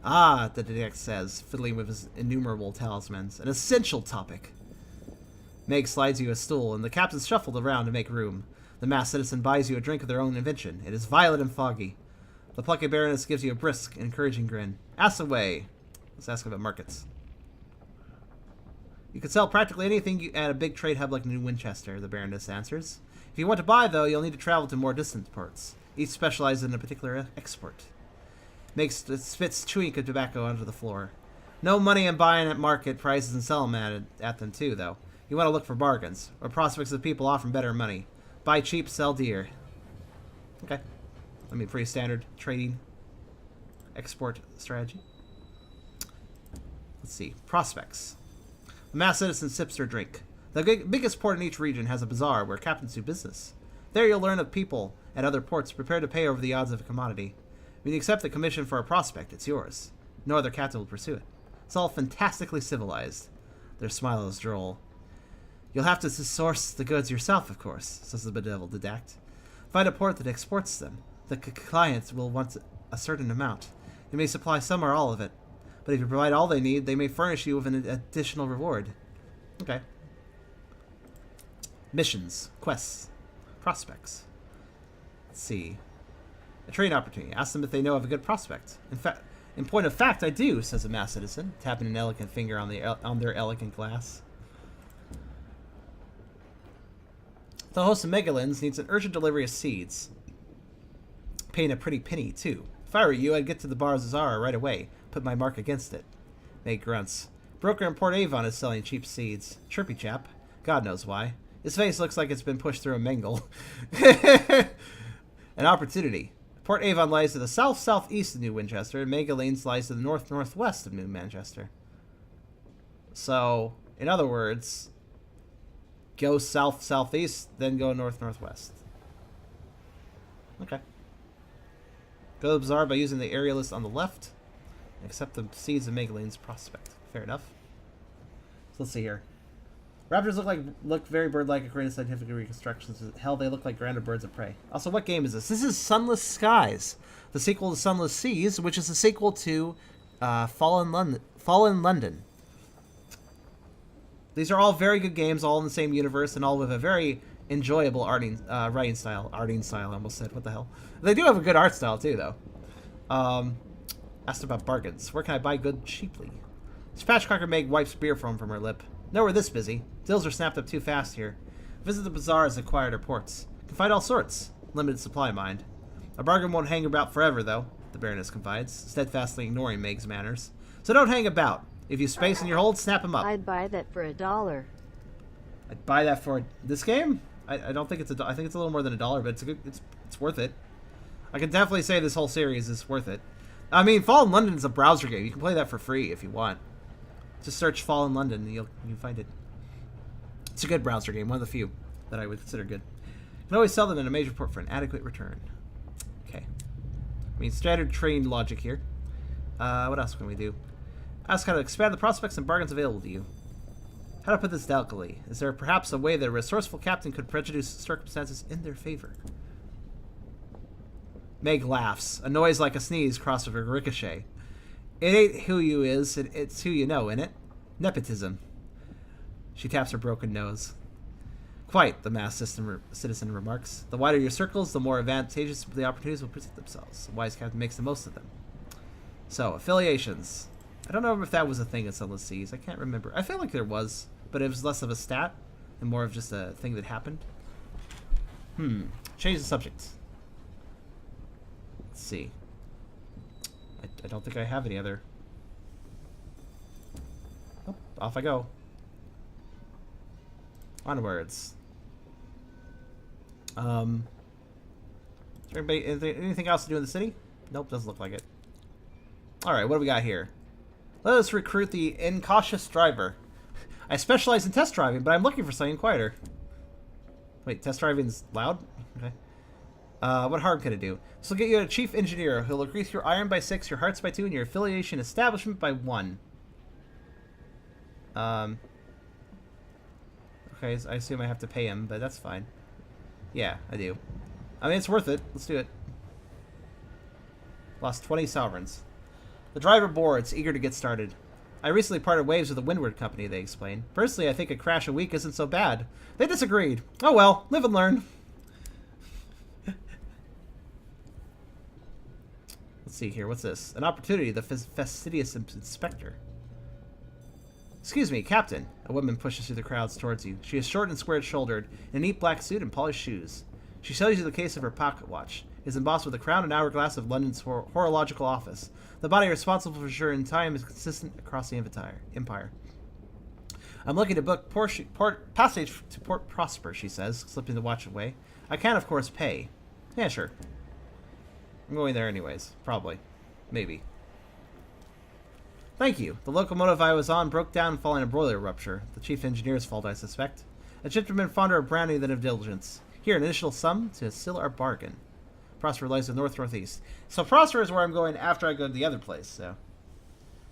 Ah, the detective says, fiddling with his innumerable talismans. An essential topic. Meg slides you a stool, and the captains shuffled around to make room. The masked citizen buys you a drink of their own invention. It is violet and foggy. The plucky baroness gives you a brisk, encouraging grin. Ask away. Let's ask about markets. You can sell practically anything at a big trade hub like New Winchester, the baroness answers. If you want to buy, though, you'll need to travel to more distant ports. Each specializes in a particular export. Spits chewing tobacco onto the floor. No money in buying at market prices and selling at them, too, though. You want to look for bargains, or prospects of people offering better money. Buy cheap, sell dear. Okay. I mean, pretty standard trading export strategy. Let's see. Prospects. The masked citizen sips her drink. The biggest port in each region has a bazaar where captains do business. There you'll learn of people at other ports prepared to pay over the odds of a commodity. When you accept the commission for a prospect, it's yours. No other captain will pursue it. It's all fantastically civilized. Their smile is droll. You'll have to source the goods yourself, of course, says the bedeviled didact. Find a port that exports them. The clients will want a certain amount. You may supply some or all of it. But if you provide all they need, they may furnish you with an additional reward. Okay. Missions. Quests. Prospects. Let's see. A trade opportunity. Ask them if they know of a good prospect. In point of fact, I do, says a masked citizen, tapping an elegant finger on their elegant glass. The host of Megalins needs an urgent delivery of seeds. Paying a pretty penny, too. If I were you, I'd get to the Bazaar right away. Put my mark against it. Meg grunts. Broker in Port Avon is selling cheap seeds. Chirpy chap. God knows why. His face looks like it's been pushed through a mangle. An opportunity. Port Avon lies to the south-southeast of New Winchester, and Megalines lies to the north-northwest of New Manchester. So, in other words, go south-southeast, then go north-northwest. Okay. Go to the bazaar by using the area list on the left. Accept the seeds of Megaline's prospect. Fair enough. So let's see here. Raptors look very bird-like according to scientific reconstructions. Hell, they look like grander birds of prey. Also, what game is this? This is Sunless Skies, the sequel to Sunless Seas, which is the sequel to Fallen London. These are all very good games, all in the same universe, and all with a very enjoyable writing style. Arting style, I almost said. What the hell? They do have a good art style, too, though. Asked about bargains. Where can I buy goods cheaply? Spatchcocker Meg wipes beer foam from her lip. No, we're this busy. Deals are snapped up too fast here. Visit the bazaars at quieter ports. Can find all sorts. Limited supply, mind. A bargain won't hang about forever, though, the Baroness confides, steadfastly ignoring Meg's manners. So don't hang about. If you space in your hold, snap them up. I'd buy that for $1. I'd buy that for this game? I don't think it's I think it's a little more than $1, but it's worth it. I can definitely say this whole series is worth it. I mean, Fallen London is a browser game. You can play that for free if you want. Just search Fallen London and you'll find it. It's a good browser game, one of the few that I would consider good. You can always sell them in a major port for an adequate return. Okay. I mean, standard trained logic here. What else can we do? Ask how to expand the prospects and bargains available to you. How to put this delicately? Is there perhaps a way that a resourceful captain could prejudice circumstances in their favor? Meg laughs. A noise like a sneeze crosses over ricochet. It ain't who you is, it's who you know, innit? Nepotism. She taps her broken nose. Quite, the masked citizen remarks. The wider your circles, the more advantageous the opportunities will present themselves. The wise captain makes the most of them. So, affiliations. I don't know if that was a thing in Sunless Seas. I can't remember. I feel like there was, but it was less of a stat and more of just a thing that happened. Change the subject. Let's see. I don't think I have any other. Oh, off I go. Onwards. Is there anything else to do in the city? Nope, doesn't look like it. Alright, what do we got here? Let us recruit the incautious driver. I specialize in test driving, but I'm looking for something quieter. Wait, test driving's loud? Okay. What harm can it do? This will get you a chief engineer who'll increase your iron by 6, your hearts by 2, and your affiliation establishment by 1. Okay, so I assume I have to pay him, but that's fine. Yeah, I do. I mean, it's worth it. Let's do it. Lost 20 sovereigns. The driver boards, eager to get started. I recently parted ways with the Windward Company, they explain. Personally, I think a crash a week isn't so bad. They disagreed. Oh well, live and learn. Let's see here, what's this? An opportunity, the fastidious inspector. Excuse me, Captain. A woman pushes through the crowds towards you. She is short and square-shouldered, in a neat black suit and polished shoes. She shows you the case of her pocket watch. It is embossed with the crown and hourglass of London's horological office. The body responsible for ensuring time is consistent across the empire. I'm looking to book passage to Port Prosper, she says, slipping the watch away. I can, of course, pay. Yeah, sure. I'm going there anyways. Probably. Maybe. Thank you. The locomotive I was on broke down following a boiler rupture. The chief engineer's fault, I suspect. A gentleman fonder of brandy than of diligence. Here, an initial sum to seal our bargain. Prosper lies in north-northeast. So Prosper is where I'm going after I go to the other place, so.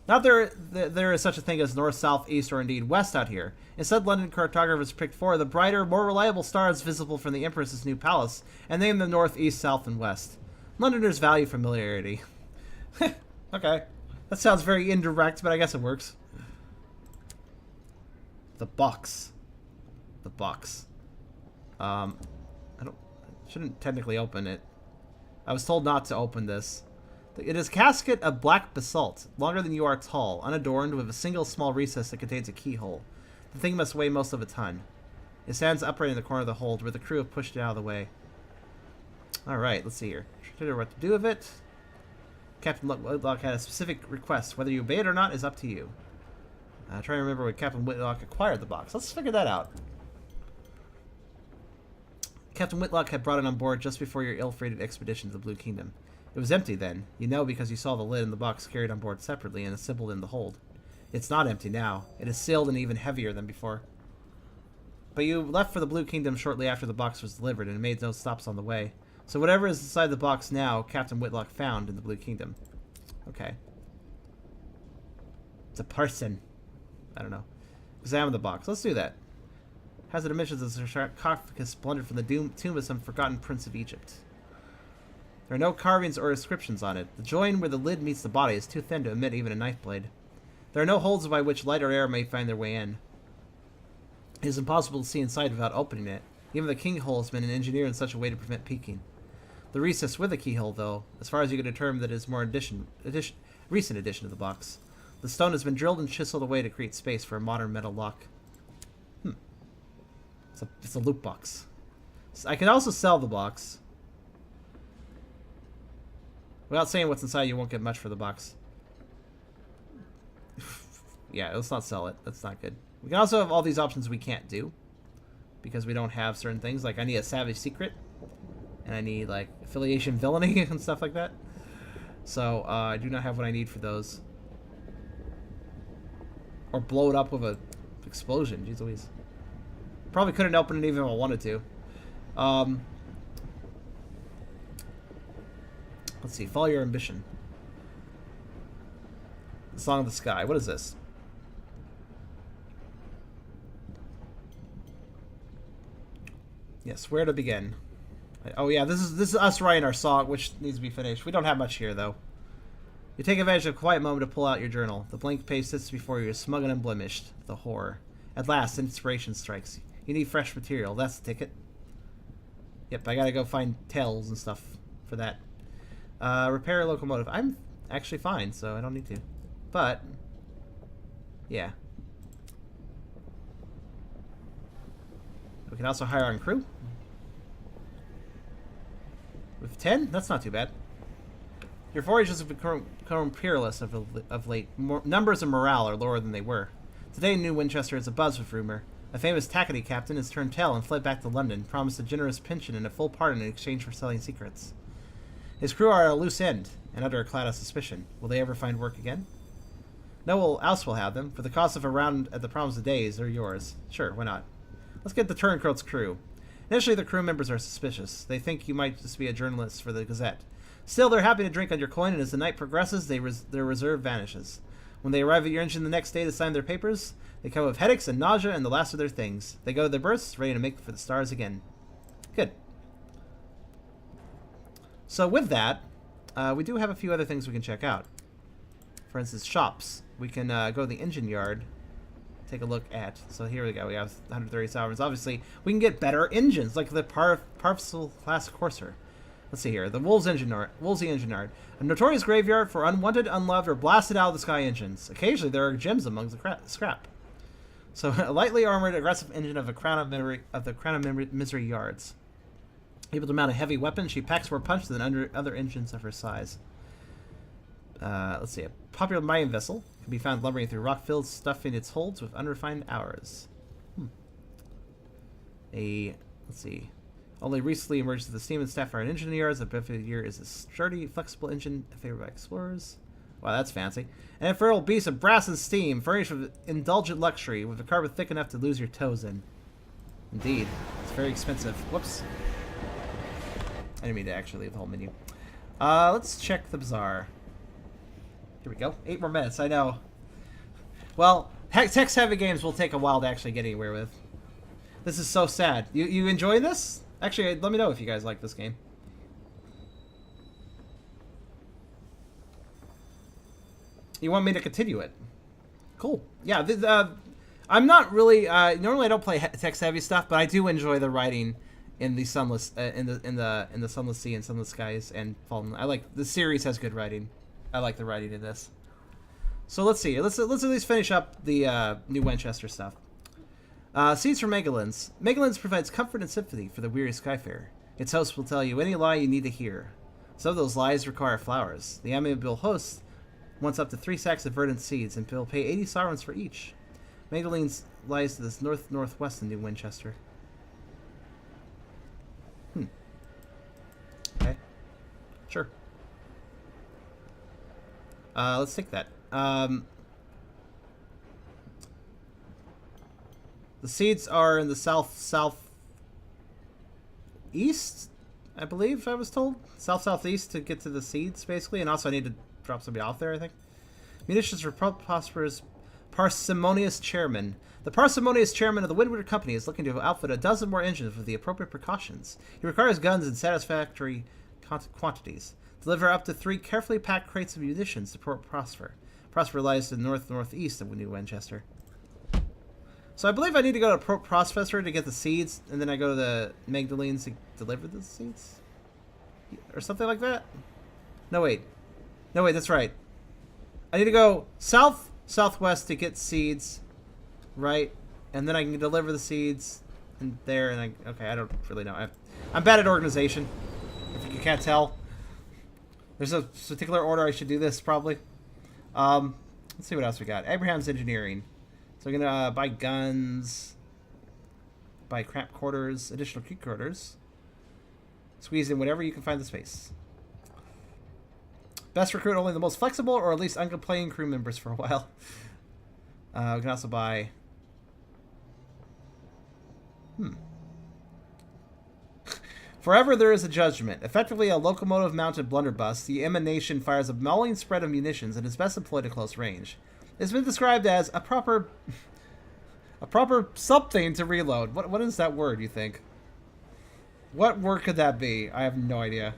Not there is such a thing as north, south, east, or indeed west out here. Instead, London cartographers picked 4 of the brighter, more reliable stars visible from the Empress's new palace, and named them north, east, south, and west. Londoners value familiarity. Okay. That sounds very indirect, but I guess it works. The box. The box. I shouldn't technically open it. I was told not to open this. It is a casket of black basalt, longer than you are tall, unadorned, with a single small recess that contains a keyhole. The thing must weigh most of a ton. It stands upright in the corner of the hold, where the crew have pushed it out of the way. Alright, let's see here. Should I know what to do with it? Captain Whitlock had a specific request. Whether you obey it or not is up to you. Trying to remember when Captain Whitlock acquired the box. Let's figure that out. Captain Whitlock had brought it on board just before your ill-fated expedition to the Blue Kingdom. It was empty then. You know because you saw the lid and the box carried on board separately and assembled in the hold. It's not empty now. It is sealed and even heavier than before. But you left for the Blue Kingdom shortly after the box was delivered and made no stops on the way. So whatever is inside the box now, Captain Whitlock found in the Blue Kingdom. Okay. It's a person. I don't know. Examine the box. Let's do that. Hazard emissions as a sarcophagus blundered from the tomb of some forgotten prince of Egypt. There are no carvings or inscriptions on it. The join where the lid meets the body is too thin to emit even a knife blade. There are no holes by which light or air may find their way in. It is impossible to see inside without opening it. Even the keyhole has been engineered in such a way to prevent peeking. The recess with the keyhole, though, as far as you can determine that it is more recent addition to the box. The stone has been drilled and chiseled away to create space for a modern metal lock. It's a loot box. I can also sell the box. Without saying what's inside, you won't get much for the box. Yeah, let's not sell it. That's not good. We can also have all these options we can't do. Because we don't have certain things. Like, I need a savage secret. And I need, like, affiliation villainy and stuff like that. So, I do not have what I need for those. Or blow it up with a explosion. Jeez Louise. Probably couldn't open it even if I wanted to. Let's Let's see. Follow your ambition. The Song of the Sky. What is this? Yes, where to begin? Oh yeah, this is us writing our song, which needs to be finished. We don't have much here though. You take advantage of a quiet moment to pull out your journal. The blank page sits before you, smug and unblemished. The horror. At last, inspiration strikes. You need fresh material. That's the ticket. Yep, I gotta go find tails and stuff for that. Repair a locomotive. I'm actually fine, so I don't need to. But, yeah. We can also hire on crew. With 10? That's not too bad. Your voyages have become peerless of late. Numbers and morale are lower than they were. Today, New Winchester is abuzz with rumor. A famous tackety captain has turned tail and fled back to London, promised a generous pension and a full pardon in exchange for selling secrets. His crew are at a loose end, and under a cloud of suspicion. Will they ever find work again? No one else will have them. For the cost of a round at the Proms of Days, they're yours. Sure, why not? Let's get the Turncoat's crew. Initially, the crew members are suspicious. They think you might just be a journalist for the Gazette. Still, they're happy to drink on your coin, and as the night progresses, their reserve vanishes. When they arrive at your engine the next day to sign their papers, they come with headaches and nausea and the last of their things. They go to their berths, ready to make for the stars again. Good. So with that, we do have a few other things we can check out. For instance, shops. We can go to the engine yard, take a look at. So here we go. We have 130 sovereigns. Obviously, we can get better engines, like the Parcel Class Courser. Let's see here. The Wolsey Engine Yard. A notorious graveyard for unwanted, unloved, or blasted out of the sky engines. Occasionally, there are gems among the scrap. So, a lightly armored, aggressive engine of the Crown of Misery yards. Able to mount a heavy weapon, she packs more punch than other engines of her size. Let's see. A popular mining vessel can be found lumbering through rock fields, stuffing its holds with unrefined ores. Let's see. Only recently emerged to the steam and staff iron engine yards. The benefit of the year is a sturdy, flexible engine favored by explorers. Wow, that's fancy. An infernal beast of brass and steam, furnished with indulgent luxury, with a carpet thick enough to lose your toes in. Indeed. It's very expensive. Whoops. I didn't mean to actually leave the whole menu. Let's check the bazaar. Here we go. 8 more minutes, I know. Well, text-heavy games will take a while to actually get anywhere with. This is so sad. You enjoy this? Actually, let me know if you guys like this game. You want me to continue it? Cool. Yeah, I'm not really. Normally, I don't play text-heavy stuff, but I do enjoy the writing in the Sunless, in the Sunless Sea and Sunless Skies and Fallen. I like the series has good writing. I like the writing in this. So let's see. Let's at least finish up the New Winchester stuff. Seeds from Megalins. Megalins provides comfort and sympathy for the weary skyfarer. Its host will tell you any lie you need to hear. Some of those lies require flowers. The amiable host wants up to 3 sacks of verdant seeds, and will pay 80 sovereigns for each. Megalins lies to the northwest of New Winchester. Okay. Sure. Let's take that. The seeds are in the southeast, I believe I was told. Southeast to get to the seeds, basically. And also I need to drop somebody off there, I think. Munitions for prosperous parsimonious chairman. The parsimonious chairman of the Windward Company is looking to outfit a dozen more engines with the appropriate precautions. He requires guns in satisfactory quantities. Deliver up to 3 carefully packed crates of munitions to Port Prosper. Prosper lies to the northeast of New Winchester. So I believe I need to go to Port Prosper to get the seeds, and then I go to the Magdalenes to deliver the seeds? Or something like that? No, wait. No, wait, that's right. I need to go southwest to get seeds, right? And then I can deliver the seeds and there, and okay, I don't really know. I'm bad at organization, if you can't tell. There's a particular order I should do this, probably. Let's see what else we got. Abraham's Engineering. So we're going to buy guns, buy cramped quarters, additional crew quarters. Squeeze in whatever you can find the space. Best recruit only the most flexible or at least uncomplaining crew members for a while. We can also buy... Forever there is a judgment. Effectively a locomotive-mounted blunderbuss, the emanation fires a mauling spread of munitions and is best employed at close range. It's been described as a proper something to reload. What is that word, you think? What word could that be? I have no idea.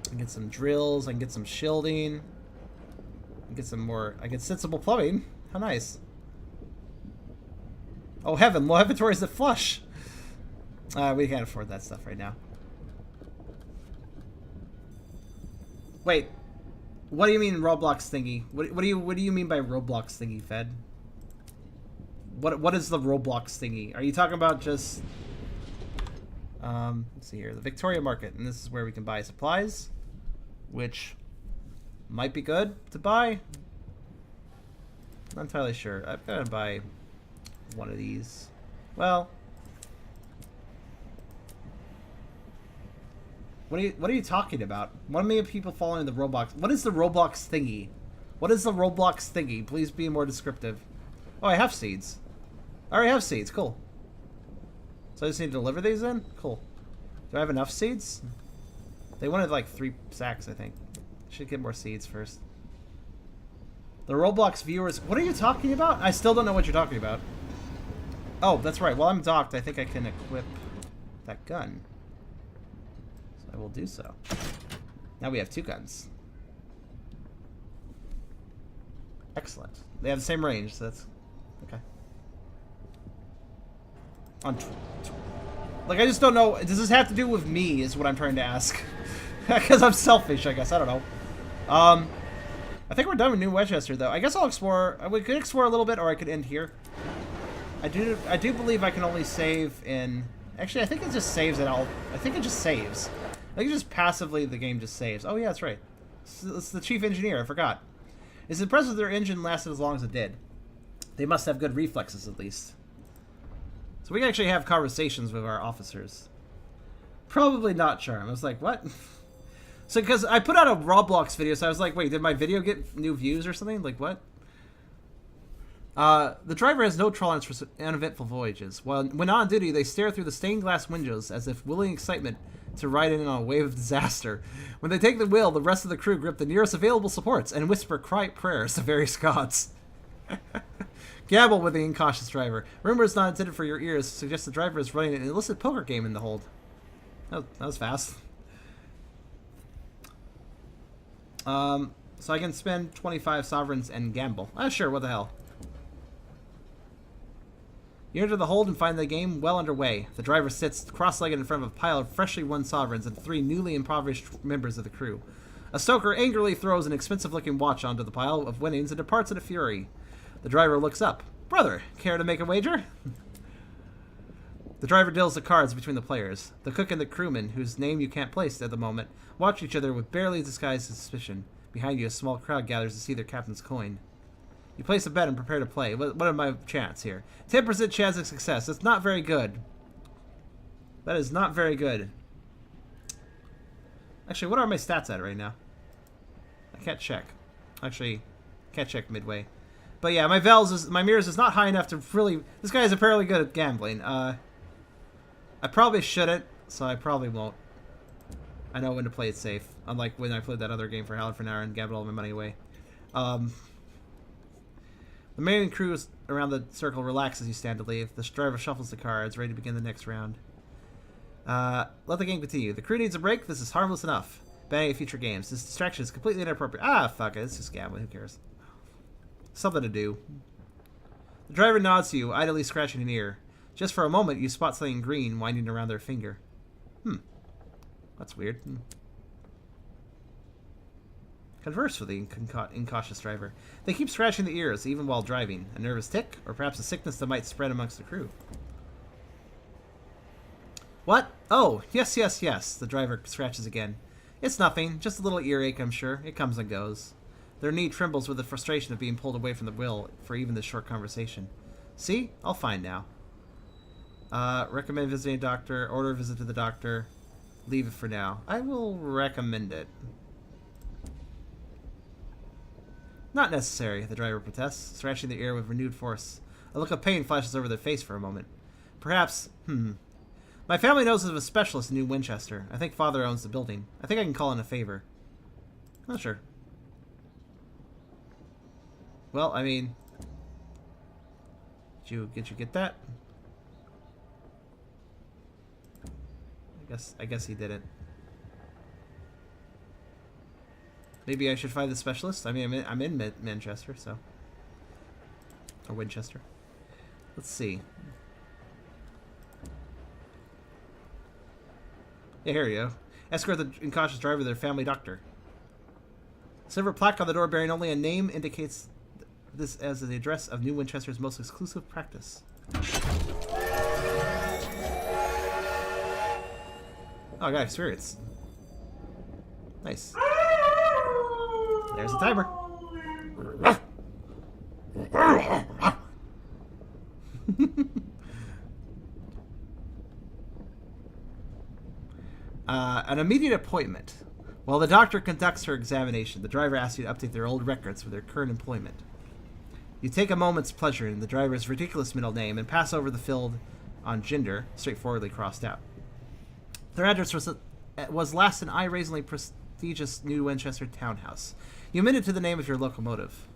I can get some drills. I can get some shielding. I can get some more. I get sensible plumbing. How nice. Oh, heaven. Low inventories that flush. We can't afford that stuff right now. Wait. What do you mean Roblox thingy? What do you mean by Roblox thingy, Fed? What is the Roblox thingy? Are you talking about just let's see here, the Victoria Market, and this is where we can buy supplies, which might be good to buy. Not entirely sure. I've got to buy one of these. Well, what are you talking about? What many people following the Roblox? What is the Roblox thingy? What is the Roblox thingy? Please be more descriptive. Oh, I have seeds. I already have seeds. Cool. So I just need to deliver these in? Cool. Do I have enough seeds? They wanted like 3 sacks, I think. Should get more seeds first. The Roblox viewers... What are you talking about? I still don't know what you're talking about. Oh, that's right. While I'm docked, I think I can equip that gun. So I will do so. Now we have 2 guns. Excellent. They have the same range, so that's... Okay. Like, I just don't know. Does this have to do with me, is what I'm trying to ask. Because I'm selfish, I guess. I don't know. I think we're done with New Westchester, though. I guess I'll explore. We could explore a little bit, or I could end here. I do believe I can only save in... Actually, I think it just saves it all. I think it just saves. I think just passively the game just saves. Oh, yeah, that's right. It's the chief engineer. I forgot. It's impressive their engine lasted as long as it did. They must have good reflexes, at least. So we can actually have conversations with our officers. Probably not charm. I was like, what? So, because I put out a Roblox video, so I was like, wait, did my video get new views or something? Like, what? The driver has no tolerance for uneventful voyages. When on duty, they stare through the stained glass windows as if willing excitement to ride in on a wave of disaster. When they take the wheel, the rest of the crew grip the nearest available supports and whisper quiet prayers to various gods. Gabble with the incautious driver. Rumors not intended for your ears suggest the driver is running an illicit poker game in the hold. That was fast. So I can spend 25 sovereigns and gamble. Sure, what the hell. You enter the hold and find the game well underway. The driver sits cross-legged in front of a pile of freshly won sovereigns and 3 newly impoverished members of the crew. A stoker angrily throws an expensive-looking watch onto the pile of winnings and departs in a fury. The driver looks up. Brother, care to make a wager? The driver deals the cards between the players. The cook and the crewman, whose name you can't place at the moment, watch each other with barely disguised suspicion. Behind you, a small crowd gathers to see their captain's coin. You place a bet and prepare to play. What are my chances here? 10% chance of success. That's not very good. That is not very good. Actually, what are my stats at right now? I can't check. Actually, can't check midway. But yeah, my mirrors is not high enough to really... This guy is apparently good at gambling. I probably shouldn't, so I probably won't. I know when to play it safe. Unlike when I played that other game for Howler for an hour and gambled all my money away. The main crew around the circle relax as you stand to leave. The driver shuffles the cards, ready to begin the next round. Let the game continue. The crew needs a break. This is harmless enough. Banning at future games. This distraction is completely inappropriate. Ah, fuck it. It's just gambling. Who cares? Something to do. The driver nods to you, idly scratching an ear. Just for a moment, you spot something green winding around their finger. That's weird. Converse with the incautious driver. They keep scratching the ears, even while driving. A nervous tic, or perhaps a sickness that might spread amongst the crew. What? Oh, yes. The driver scratches again. It's nothing. Just a little earache, I'm sure. It comes and goes. Their knee trembles with the frustration of being pulled away from the wheel for even this short conversation. See? I'll find now. Recommend visiting a doctor. Order a visit to the doctor. Leave it for now. I will recommend it. Not necessary, the driver protests, scratching the ear with renewed force. A look of pain flashes over their face for a moment. Perhaps, My family knows of a specialist in New Winchester. I think Father owns the building. I think I can call in a favor. Not sure. Well, I mean... Did you get that? I guess he didn't. Maybe I should find the specialist. I mean, I'm in Manchester, so... Or Winchester. Let's see. Yeah, here you go. Escort the incautious driver to their family doctor. Silver plaque on the door bearing only a name indicates this as the address of New Winchester's most exclusive practice. Oh, I got experience. Nice. There's the timer. An immediate appointment. While the doctor conducts her examination, the driver asks you to update their old records for their current employment. You take a moment's pleasure in the driver's ridiculous middle name and pass over the field on gender, straightforwardly crossed out. Their address was last an eye-raisingly prestigious New Winchester townhouse. You admit it to the name of your locomotive.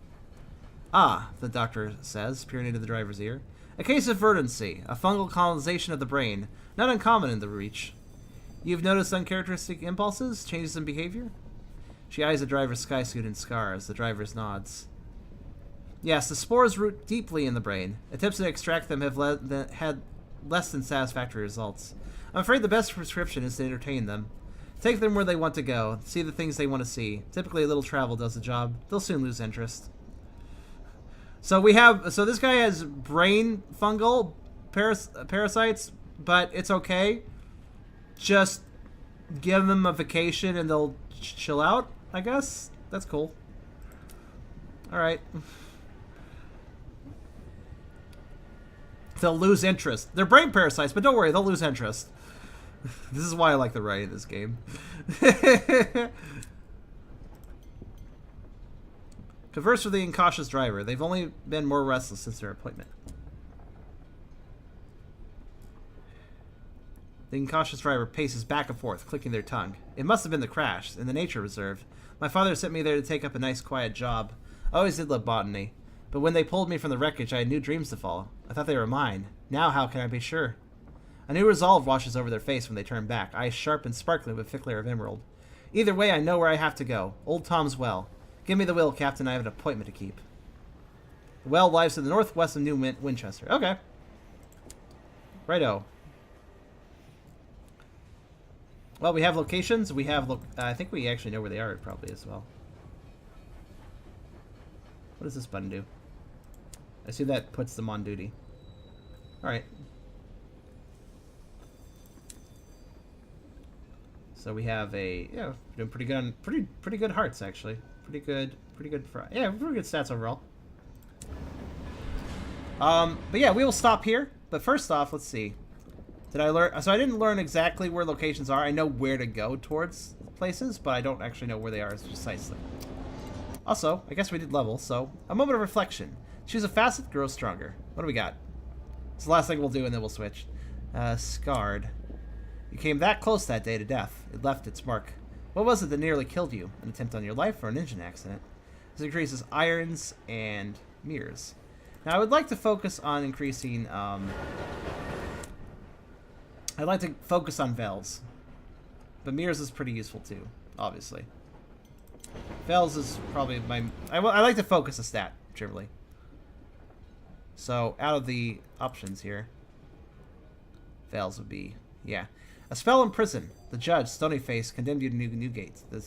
Ah, the doctor says, peering into the driver's ear. A case of verdancy, a fungal colonization of the brain, not uncommon in the Reach. You've noticed uncharacteristic impulses, changes in behavior? She eyes the driver's sky suit and scar as the driver nods. Yes, the spores root deeply in the brain. Attempts to extract them have had less than satisfactory results. I'm afraid the best prescription is to entertain them. Take them where they want to go, see the things they want to see. Typically, a little travel does the job. They'll soon lose interest. So this guy has brain fungal parasites, but it's okay. Just give them a vacation and they'll chill out, I guess. That's cool. Alright. They'll lose interest. They're brain parasites, but don't worry, they'll lose interest. This is why I like the writing in this game. Converse with the incautious driver. They've only been more restless since their appointment. The incautious driver paces back and forth, clicking their tongue. It must have been the crash, in the nature reserve. My father sent me there to take up a nice, quiet job. I always did love botany. But when they pulled me from the wreckage, I had new dreams to follow. I thought they were mine. Now how can I be sure? A new resolve washes over their face when they turn back, eyes sharp and sparkling with thick layer of emerald. Either way, I know where I have to go. Old Tom's Well. Give me the will, Captain. I have an appointment to keep. The well lies to the northwest of New Winchester. Okay. Righto. Well, we have locations. We have... I think we actually know where they are probably as well. What does this button do? I see that puts them on duty. Alright. So we have a... Yeah, doing pretty good on... Pretty good hearts, actually. Pretty good for... Yeah, pretty good stats overall. But yeah, we will stop here. But first off, let's see. Did I learn... So I didn't learn exactly where locations are. I know where to go towards places, but I don't actually know where they are precisely. Also, I guess we did level, so... A moment of reflection. Choose a facet, grow stronger. What do we got? It's the last thing we'll do, and then we'll switch. Scarred. You came that close that day to death. It left its mark. What was it that nearly killed you? An attempt on your life or an engine accident? This increases irons and mirrors. Now, I would like to focus on increasing... I'd like to focus on Vels. But mirrors is pretty useful too, obviously. Vels is probably my... I like to focus a stat, generally. So, out of the options here, Vels would be... Yeah. A spell in prison. The judge, Stony Face, condemned you to Newgate, the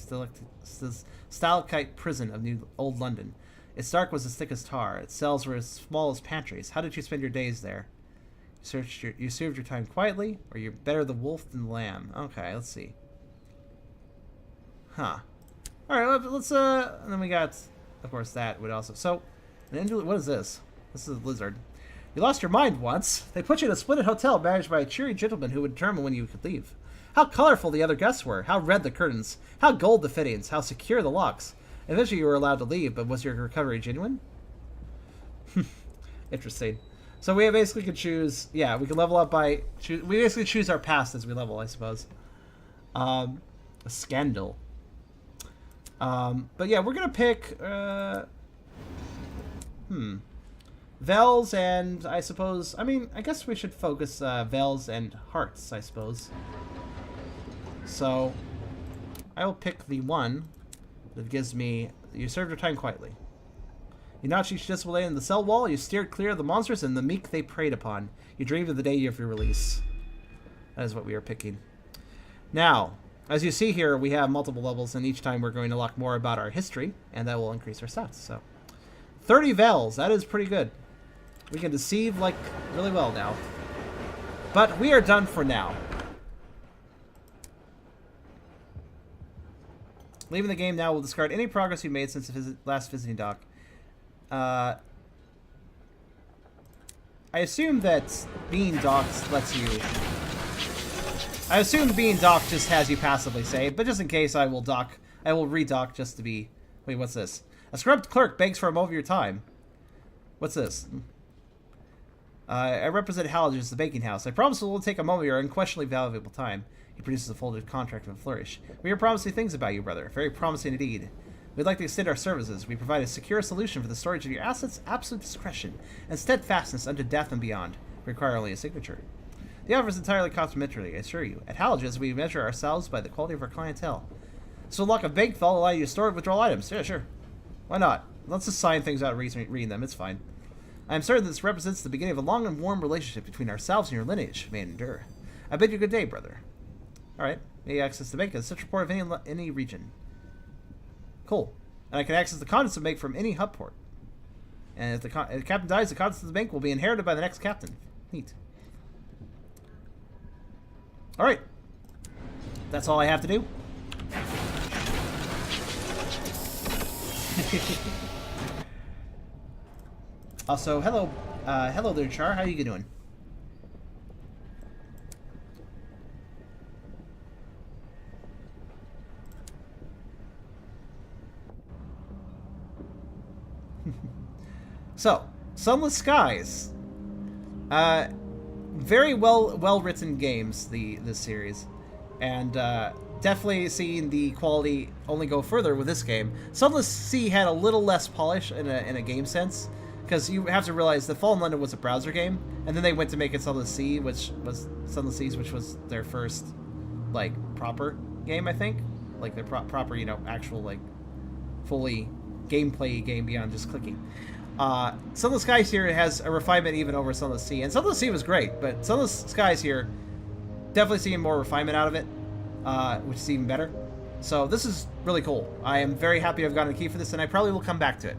stalactite prison of Old London. Its dark was as thick as tar. Its cells were as small as pantries. How did you spend your days there? You served your time quietly, or you're better the wolf than the lamb? Okay, let's see. Huh. Alright, let's, and then we got, of course, that would also... So, what is this? This is a lizard. You lost your mind once. They put you in a splendid hotel managed by a cheery gentleman who would determine when you could leave. How colorful the other guests were. How red the curtains. How gold the fittings. How secure the locks. Eventually you were allowed to leave, but was your recovery genuine? Interesting. So we basically could choose, yeah, we can level up by, we basically choose our past as we level, I suppose. A scandal. But yeah, we're going to pick, Vels and, I suppose, I mean, I guess we should focus Vels and Hearts, I suppose. So, I will pick the one that gives me, you served your time quietly. You notched each discipline in the cell wall, you steered clear of the monsters and the meek they preyed upon. You dreamed of the day of your release. That is what we are picking. Now, as you see here, we have multiple levels, and each time we're going to learn more about our history, and that will increase our stats. So, 30 Vels, that is pretty good. We can deceive, like, really well now. But we are done for now. Leaving the game now will discard any progress you made since the last visiting dock. I assume that being docked lets you... I assume being docked just has you passively save, but just in case I will dock... I will redock just to be... Wait, what's this? A scrubbed clerk begs for a moment of your time. What's this? I represent Howler, the baking house. I promise it will take a moment of your unquestionably valuable time. He produces a folded contract with a flourish. We hear promising things about you, brother. Very promising indeed. We'd like to extend our services. We provide a secure solution for the storage of your assets, absolute discretion, and steadfastness unto death and beyond. We require only a signature. The offer is entirely complimentary, I assure you. At Halogens, we measure ourselves by the quality of our clientele. So a lock of bank will allow you to store withdrawal items. Yeah, sure. Why not? Let's just sign things out reading them. It's fine. I am certain this represents the beginning of a long and warm relationship between ourselves and your lineage. May it endure. I bid you good day, brother. Alright. May access the bank as such report of any region. Cool. And I can access the contents of the bank from any hub port. And if the captain dies, the contents of the bank will be inherited by the next captain. Neat. Alright. That's all I have to do. Also, hello. Hello there, Char. How you doing? So, Sunless Skies. Very well written games, this series, and definitely seeing the quality only go further with this game. Sunless Sea had a little less polish in a game sense, because you have to realize that Fallen London was a browser game, and then they went to make it Sunless Sea, which was Sunless Seas, which was their first like proper game, I think, like their proper, you know, actual like fully gameplay game beyond just clicking. Sunless Skies here has a refinement even over Sunless Sea, and Sunless Sea was great, but Sunless Skies here definitely seeing more refinement out of it, which is even better. So this is really cool. I am very happy I've gotten a key for this, and I probably will come back to it.